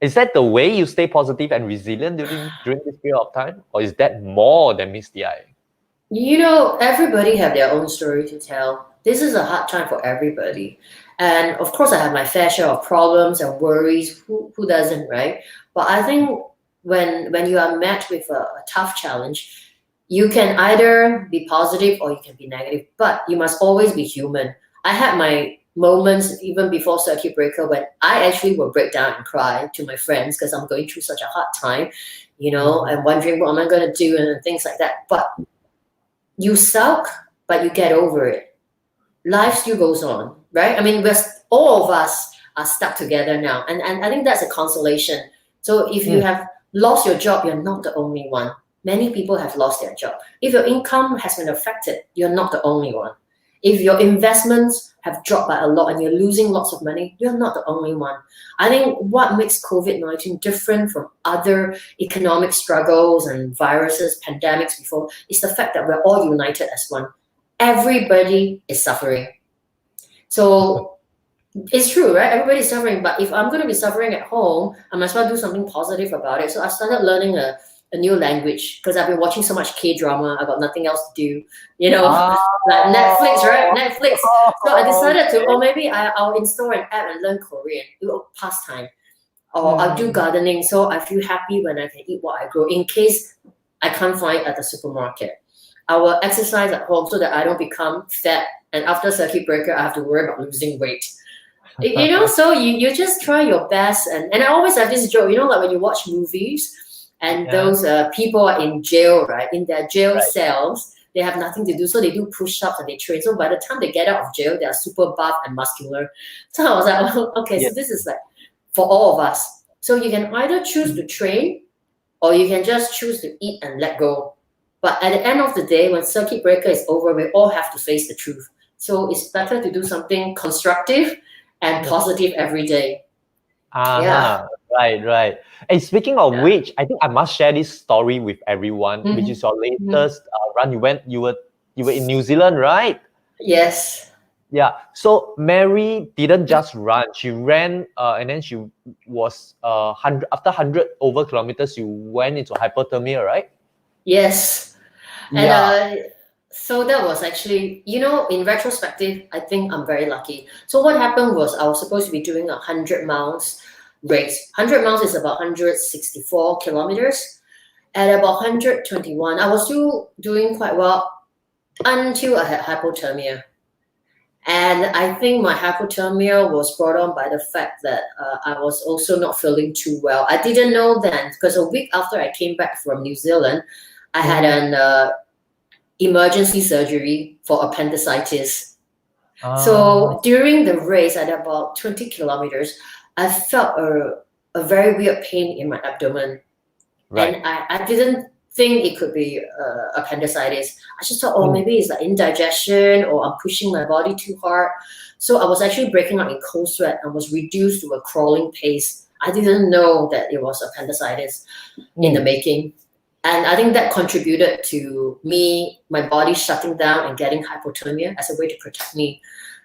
is that the way you stay positive and resilient during this period of time, or is that more than meets the eye? Everybody have their own story to tell. This is a hard time for everybody. And of course, I have my fair share of problems and worries. Who doesn't, right? But I think when you are met with a tough challenge, You can either be positive or you can be negative, but you must always be human. I had my moments even before circuit breaker when I actually will break down and cry to my friends because I'm going through such a hard time, and wondering what am I going to do and things like that. But you sulk, but you get over it. Life still goes on, right? I mean, all of us are stuck together now, and I think that's a consolation. So if you have lost your job, you're not the only one. Many people have lost their job. If your income has been affected, you're not the only one. If your investments have dropped by a lot and you're losing lots of money, you're not the only one. I think what makes COVID-19 different from other economic struggles and viruses, pandemics before, is the fact that we're all united as one. Everybody is suffering. So it's true, right? Everybody's suffering. But if I'm going to be suffering at home, I might as well do something positive about it. So I started learning a new language because I've been watching so much K-drama. I got nothing else to do, like Netflix, right? Netflix. So I decided to, maybe I'll install an app and learn Korean, do a pastime, or I'll do gardening. So I feel happy when I can eat what I grow in case I can't find it at the supermarket. I will exercise at home so that I don't become fat. And after circuit breaker, I have to worry about losing weight. So you just try your best. And I always have this joke, like when you watch movies and those people are in jail, right? In their jail cells, they have nothing to do. So they do push-ups and they train. So by the time they get out of jail, they are super buff and muscular. So I was like, okay, so this is like for all of us. So you can either choose to train or you can just choose to eat and let go. But at the end of the day, when circuit breaker is over, we all have to face the truth. So it's better to do something constructive and positive every day. Right. Hey, speaking of which, I think I must share this story with everyone, which is your latest run. You were in New Zealand, right? Yes. Yeah. So Mary didn't just run; she ran, and then she was after 100 over kilometers, you went into hypothermia, right? Yes. And so that was actually, in retrospective, I think I'm very lucky. So what happened was I was supposed to be doing 100 miles race. 100 miles is about 164 kilometers. At about 121, I was still doing quite well until I had hypothermia. And I think my hypothermia was brought on by the fact that I was also not feeling too well. I didn't know then because a week after I came back from New Zealand, I had an emergency surgery for appendicitis. So during the race at about 20 kilometers, I felt a very weird pain in my abdomen. Right. And I didn't think it could be appendicitis. I just thought, maybe it's like indigestion or I'm pushing my body too hard. So I was actually breaking out in cold sweat and was reduced to a crawling pace. I didn't know that it was appendicitis in the making. And I think that contributed to my body shutting down and getting hypothermia as a way to protect me.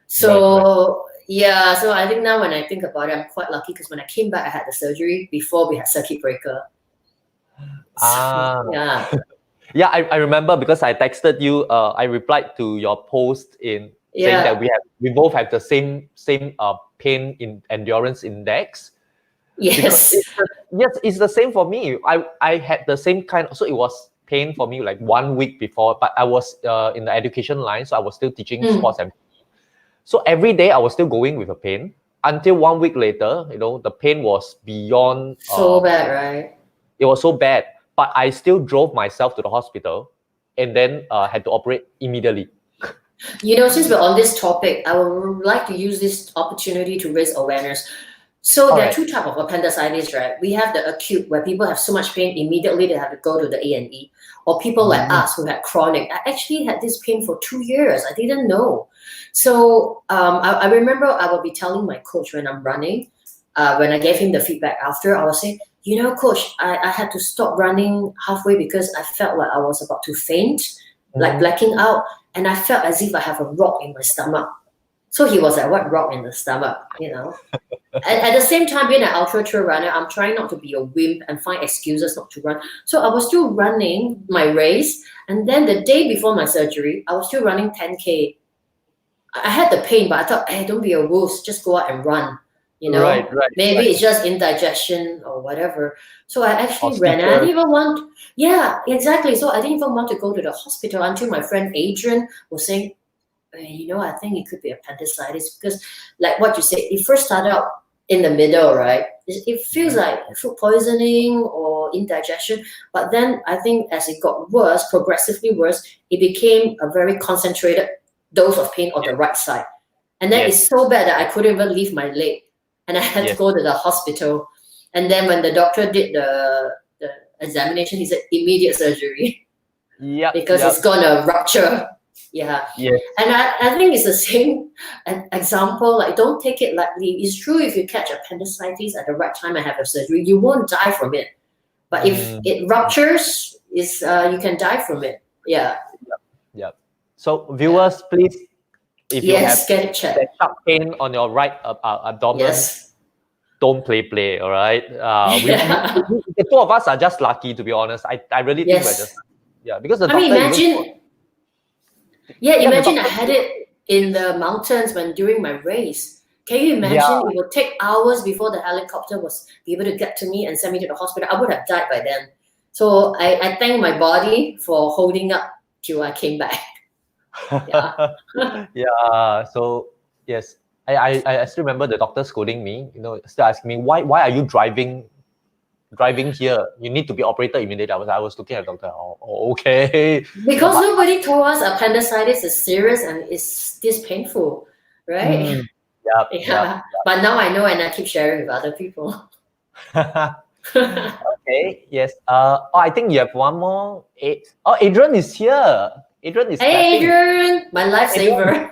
So so I think now when I think about it, I'm quite lucky because when I came back, I had the surgery before we had circuit breaker. Yeah, I remember because I texted you. I replied to your post in saying that we both have the same pain in endurance index. Yes. It's the same for me. I had the same kind. So it was pain for me like 1 week before, but I was in the education line, so I was still teaching sports and. So every day I was still going with a pain until 1 week later, the pain was beyond. So bad, right? It was so bad, but I still drove myself to the hospital and then had to operate immediately. Since we're on this topic, I would like to use this opportunity to raise awareness. So there are two types of appendicitis, right? We have the acute, where people have so much pain, immediately they have to go to the A&E. Or people like us who had chronic. I actually had this pain for 2 years. I didn't know. So I remember I would be telling my coach when I'm running, when I gave him the feedback after, I was saying, coach, I had to stop running halfway because I felt like I was about to faint, like blacking out. And I felt as if I have a rock in my stomach. So he was like, what rock in the stomach, And at the same time, being an ultra trail runner, I'm trying not to be a wimp and find excuses not to run. So I was still running my race. And then the day before my surgery, I was still running 10K. I had the pain, but I thought, hey, don't be a wuss, just go out and run. you know. Right, Maybe right. it's just indigestion or whatever. So I actually ran, and I Hospital. didn't even want, yeah, exactly. So I didn't even want to go to the hospital until my friend Adrian was saying, you know, I think it could be appendicitis because, like what you said, it first started out in the middle, right? It feels like food poisoning or indigestion, but then I think as it got worse, progressively worse, it became a very concentrated dose of pain on the right side. And then it's Yes, so bad that I couldn't even lift my leg, and I had to yes. go to the hospital. And then when the doctor did the examination, he said immediate surgery Yep, because yep. it's gonna rupture. Yeah. Yes. And I think it's the same example. Like, don't take it lightly. It's true if you catch appendicitis at the right time and have a surgery, you won't die from it. But if Mm, it ruptures, you can die from it. Yeah. yep. So Yeah. viewers, please, if you have Yes, get it that checked. sharp pain on your right abdomen, Yes. don't play, all right? Yeah. The two of us are just lucky, to be honest. I really think we're just Yes. yeah, because the I mean, doctor even imagine, yeah, yeah, the imagine I doctor had it in the mountains when during my race. Can you yeah, imagine it would take hours before the helicopter was be able to get to me and send me to the hospital? I would have died by then. So I thank my body for holding up till I came back. Yeah. yeah. So yes, I still remember the doctor scolding me. You know, still asking me why are you driving here? You need to be operated immediately. I was looking at the doctor. Okay. Yeah, Because but nobody told us appendicitis is serious and it's this painful, right? mm, yep, yep. Yeah. But now I know and I keep sharing with other people. Okay. Yes. Oh, I think you have one more. Oh, Adrian is here. Adrian is Hey, clapping. Adrian, my Adrian, lifesaver.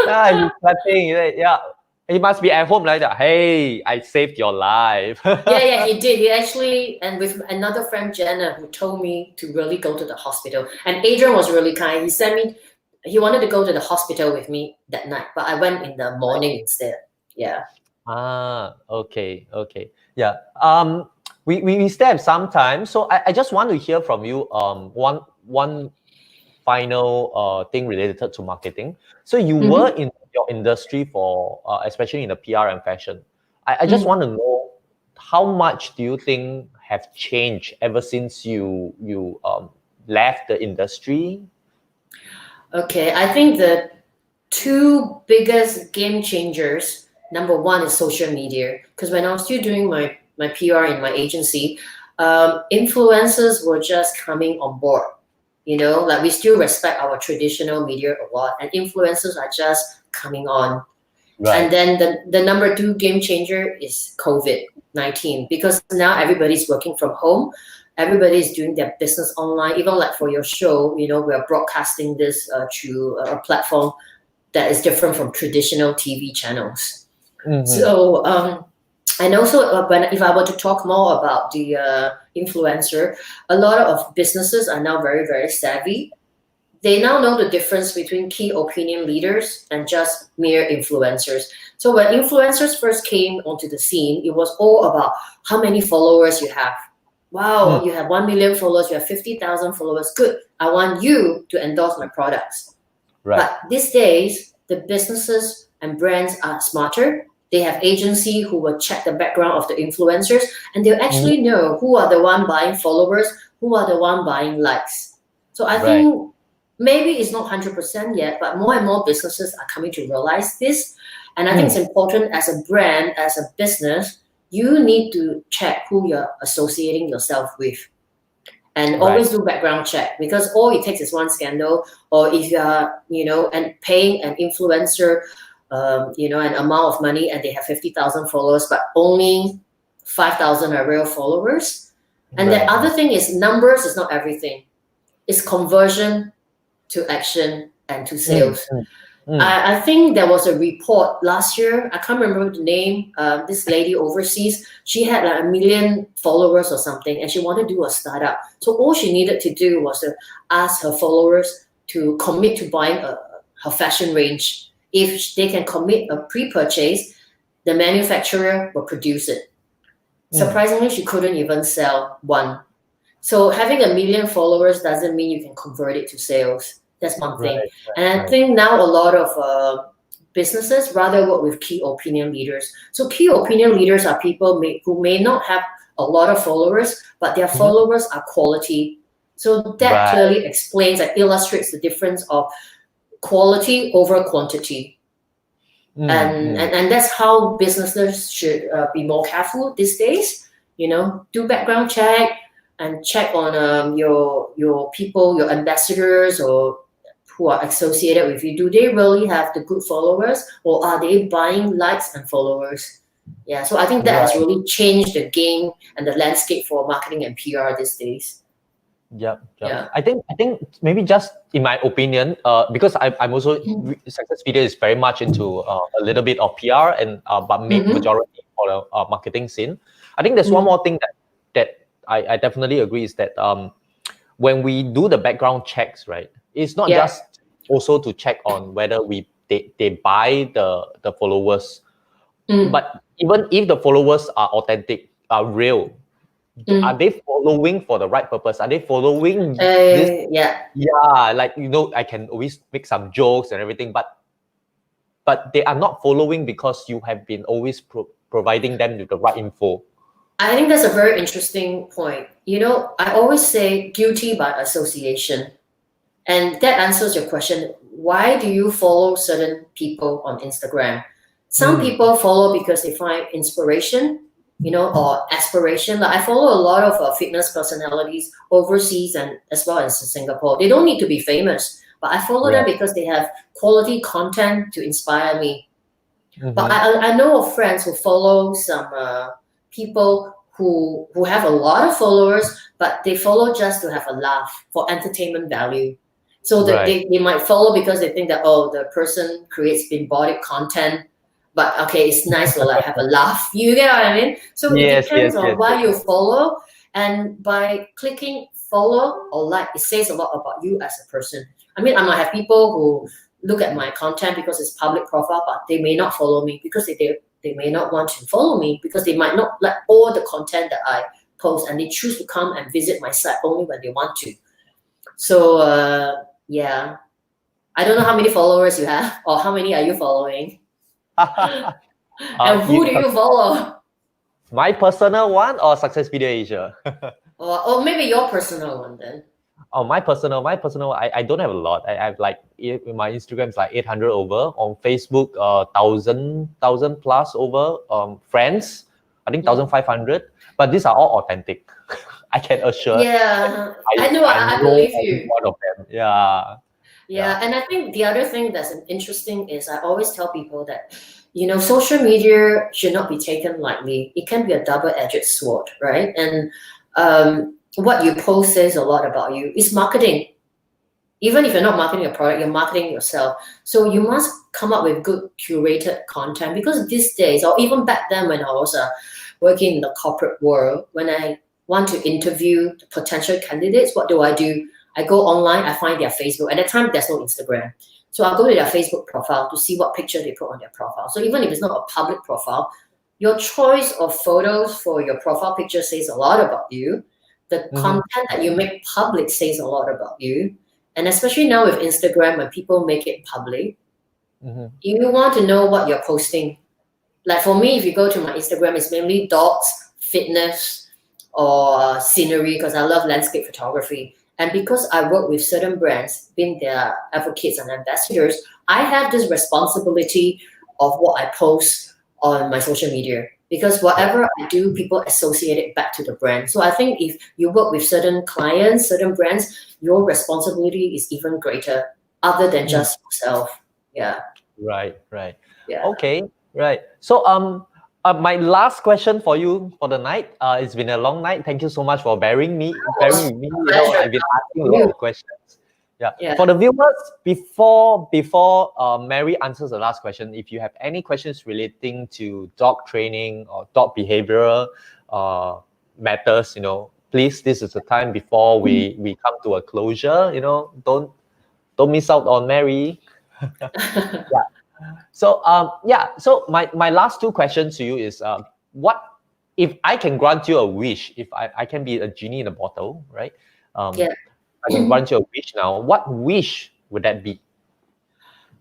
yeah, he's clapping. Yeah, he must be at home like that. Hey, I saved your life. Yeah, he did. He actually, and with another friend, Jenna, who told me to really go to the hospital. And Adrian was really kind. He sent me, he wanted to go to the hospital with me that night, but I went in the morning instead. Yeah. Okay, okay. Yeah. We still have some time. So I just want to hear from you one final thing related to marketing. So you were Mm-hmm. in your industry for especially in the PR and fashion. I just Mm. want to know how much do you think have changed ever since you left the industry? Okay, I think the two biggest game changers, number one is social media. Because when I was still doing my PR in my agency, influencers were just coming on board. You know, like we still respect our traditional media a lot, and influencers are just coming on. And Right. then the number two game changer is COVID-19 because now everybody's working from home. Everybody's doing their business online. Even like for your show, you know, we are broadcasting this through a platform that is different from traditional TV channels. Mm-hmm. So, and also if I were to talk more about the influencer, a lot of businesses are now very, very savvy. They now know the difference between key opinion leaders and just mere influencers. So when influencers first came onto the scene, it was all about how many followers you have. Mm, Wow, you have 1 million followers, you have 50,000 followers. Good. I want you to endorse my products. right. But these days, the businesses and brands are smarter. They have agency who will check the background of the influencers and they'll Mhm. actually know who are the one buying followers, who are the one buying likes. So I Right. think maybe it's not 100% yet, but more and more businesses are coming to realize this. And I think it's Mm, important as a brand, as a business, you need to check who you're associating yourself with and right. always do background check because all it takes is one scandal or if you are and paying an influencer an amount of money and they have 50,000 followers but only 5,000 are real followers. And the Right. other thing is numbers is not everything. It's conversion to action and to Mm, sales. mm, mm. I think there was a report last year. I can't remember the name. This lady overseas, she had like 1 million followers or something, and she wanted to do a startup. So all she needed to do was to ask her followers to commit to buying her fashion range. If they can commit a pre-purchase, the manufacturer will produce it. Mm. Surprisingly, she couldn't even sell one. So having 1 million followers doesn't mean you can convert it to sales. That's one thing. Right, right, And I right. think now a lot of businesses, rather work with key opinion leaders. So key opinion leaders are people who may not have a lot of followers, but their followers are quality. So that clearly explains and illustrates the difference of quality over quantity. And that's how businesses should be more careful these days. Do background check and check on your people, your ambassadors, or who are associated with you. Do they really have the good followers, or are they buying likes and followers? Yeah, so I think that has really changed the game and the landscape for marketing and PR these days. Yeah. I think maybe just in my opinion, because I'm also Success Video is very much into a little bit of PR and but majority for the marketing scene. I think there's one more thing that I definitely agree is that when we do the background checks, right? It's not just also to check on whether they buy the followers, but even if the followers are authentic, are real. Are they following for the right purpose? Are they following this? Yeah, like I can always make some jokes and everything, but they are not following because you have been always providing them with the right info. I think that's a very interesting point. I always say guilty by association. And that answers your question. Why do you follow certain people on Instagram? Some people follow because they find inspiration, or aspiration. Like I follow a lot of fitness personalities overseas and as well as in Singapore. They don't need to be famous, but I follow them because they have quality content to inspire me. But I know of friends who follow some people who have a lot of followers, but they follow just to have a laugh for entertainment value. So that they might follow because they think that, the person creates big-bodied content, but okay, it's nice to like have a laugh. You get what I mean? So it depends on why you follow, and by clicking follow or like, it says a lot about you as a person. I mean, I might have people who look at my content because it's public profile, but they may not follow me because they may not want to follow me because they might not like all the content that I post, and they choose to come and visit my site only when they want to. So I don't know how many followers you have or how many are you following. And who do you follow? My personal one or Success Video Asia? or maybe your personal one then. Oh, my personal, I don't have a lot. I have like, my Instagram is like 800 over. On Facebook, 1,000 plus over. Friends, I think 1,500. But these are all authentic. I can assure. Yeah, I know. I believe you. One of them. Yeah, and I think the other thing that's interesting is I always tell people that, social media should not be taken lightly. It can be a double-edged sword, right? And what you post says a lot about you. It's marketing. Even if you're not marketing a product, you're marketing yourself. So you must come up with good curated content, because these days, or even back then when I was working in the corporate world, when I want to interview potential candidates, what do? I go online, I find their Facebook. At that time, there's no Instagram. So I'll go to their Facebook profile to see what picture they put on their profile. So even if it's not a public profile, your choice of photos for your profile picture says a lot about you. The content that you make public says a lot about you. And especially now with Instagram, when people make it public, you want to know what you're posting. Like for me, if you go to my Instagram, it's mainly dogs, fitness, or scenery, because I love landscape photography. And because I work with certain brands, being their advocates and ambassadors, I have this responsibility of what I post on my social media. Because whatever I do, people associate it back to the brand. So I think if you work with certain clients, certain brands, your responsibility is even greater, other than just yourself. Yeah. Right. Yeah. Okay. Right. So my last question for you for the night. It's been a long night. Thank you so much for bearing with me. I've been asking a lot of questions. Yeah. For the viewers, before Mary answers the last question, if you have any questions relating to dog training or dog behavioral matters, please, this is the time before we come to a closure. Don't miss out on Mary. So so my last two questions to you is what if I can grant you a wish, if I can be a genie in a bottle, right? I can grant you a wish now. What wish would that be?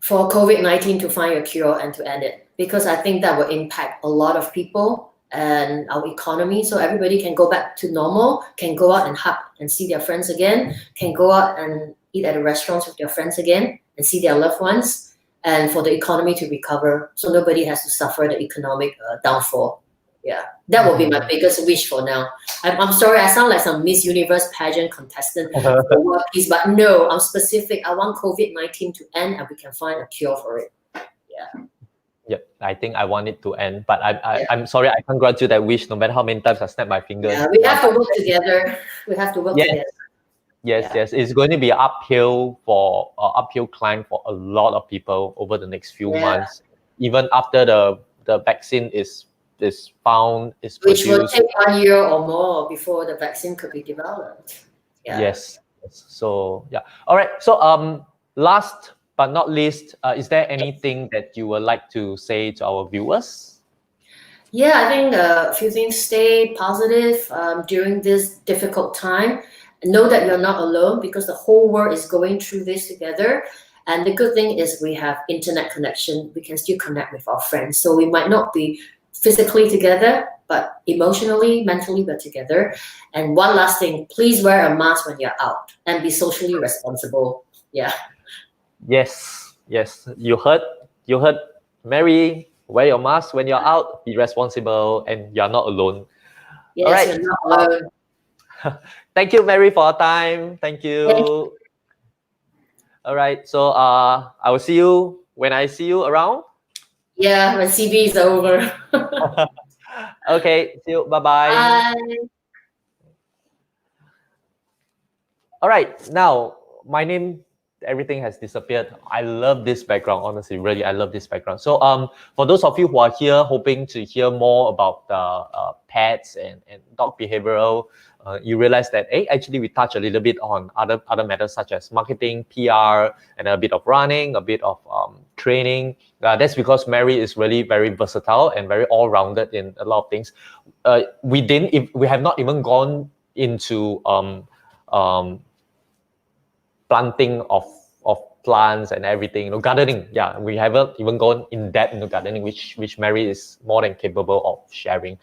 for COVID-19 to find a cure and to end it, because I think that will impact a lot of people and our economy. So everybody can go back to normal, can go out and hug and see their friends again, can go out and eat at the restaurants with their friends again and see their loved ones, and for the economy to recover so nobody has to suffer the economic downfall. Yeah, that will be my biggest wish for now. I'm sorry, I sound like some Miss Universe pageant contestant for world peace, but no, I'm specific. I want COVID-19 to end and we can find a cure for it. Yeah. Yep, I think I want it to end, but Yeah. I'm sorry, I can't grant you that wish no matter how many times I snap my fingers. Yeah, we have to work together. We have to work Yes. together. Yes, Yeah. yes, it's going to be an uphill climb for a lot of people over the next few Yeah. months, even after the vaccine is found, is Which will produced. take 1 year or more before the vaccine could be developed. Yeah. Yes. So yeah. All right. So last but not least, is there anything that you would like to say to our viewers? Yeah, I think a few things. Stay positive during this difficult time. Know that you're not alone because the whole world is going through this together. And the good thing is we have internet connection. We can still connect with our friends. So we might not be physically together, but emotionally, mentally, we're together. And one last thing, please wear a mask when you're out and be socially responsible. Yeah. Yes. Yes. You heard. Mary, wear your mask when you're out. Be responsible, and you're not alone. Yes, All right. you're not alone. Thank you, Mary, for your time. Thank you. Thank you. All right. So I will see you when I see you around. Yeah, when CB is over. Okay. See you. Bye-bye. Bye. All right. Now, my name, everything has disappeared. I love this background. Honestly, really, I love this background. So for those of you who are here hoping to hear more about pets and dog behavioral, you realize that actually we touch a little bit on other matters such as marketing, PR, and a bit of running, a bit of training. That's because Mary is really very versatile and very all-rounded in a lot of things. We have not even gone into planting of plants and everything, gardening. Yeah, we haven't even gone in depth into gardening, which Mary is more than capable of sharing.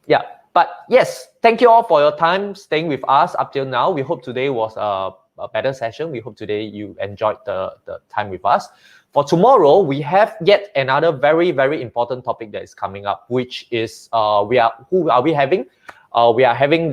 Yeah, but yes, thank you all for your time staying with us up till now. We hope today was a better session. We hope today you enjoyed the time with us. For tomorrow, we have yet another very, very important topic that is coming up, which is who are we having? We are having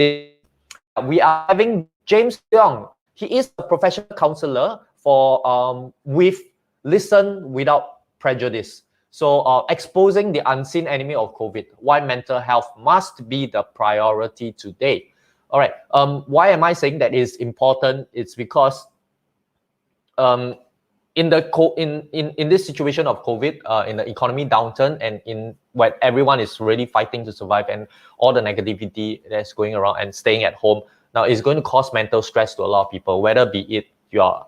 James Young. He is a professional counselor for with Listen Without Prejudice. So exposing the unseen enemy of COVID, why mental health must be the priority today. All right. Why am I saying that is important? It's because in this situation of COVID, in the economy downturn, and in where everyone is really fighting to survive, and all the negativity that's going around and staying at home, now it's going to cause mental stress to a lot of people, whether be it you are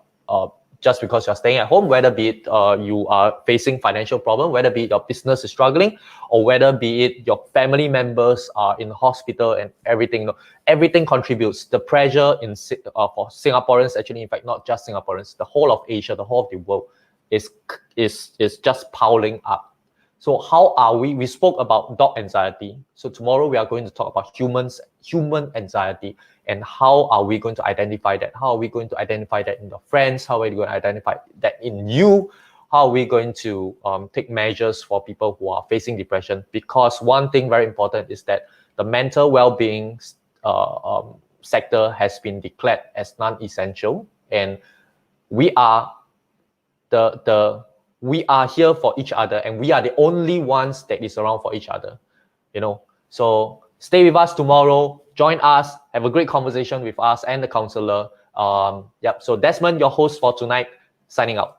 just because you're staying at home, whether be it you are facing financial problem, whether be it your business is struggling, or whether be it your family members are in hospital and everything. Everything contributes. The pressure for Singaporeans, actually, in fact, not just Singaporeans, the whole of Asia, the whole of the world is just piling up. So how are we spoke about dog anxiety. So tomorrow we are going to talk about human anxiety, and how are we going to identify that? How are we going to identify that in your friends? How are we going to identify that in you? How are we going to take measures for people who are facing depression? Because one thing very important is that the mental well-being sector has been declared as non-essential, and we are we are here for each other, and we are the only ones that is around for each other, So stay with us tomorrow. Join us. Have a great conversation with us and the counselor. So Desmond, your host for tonight, signing out.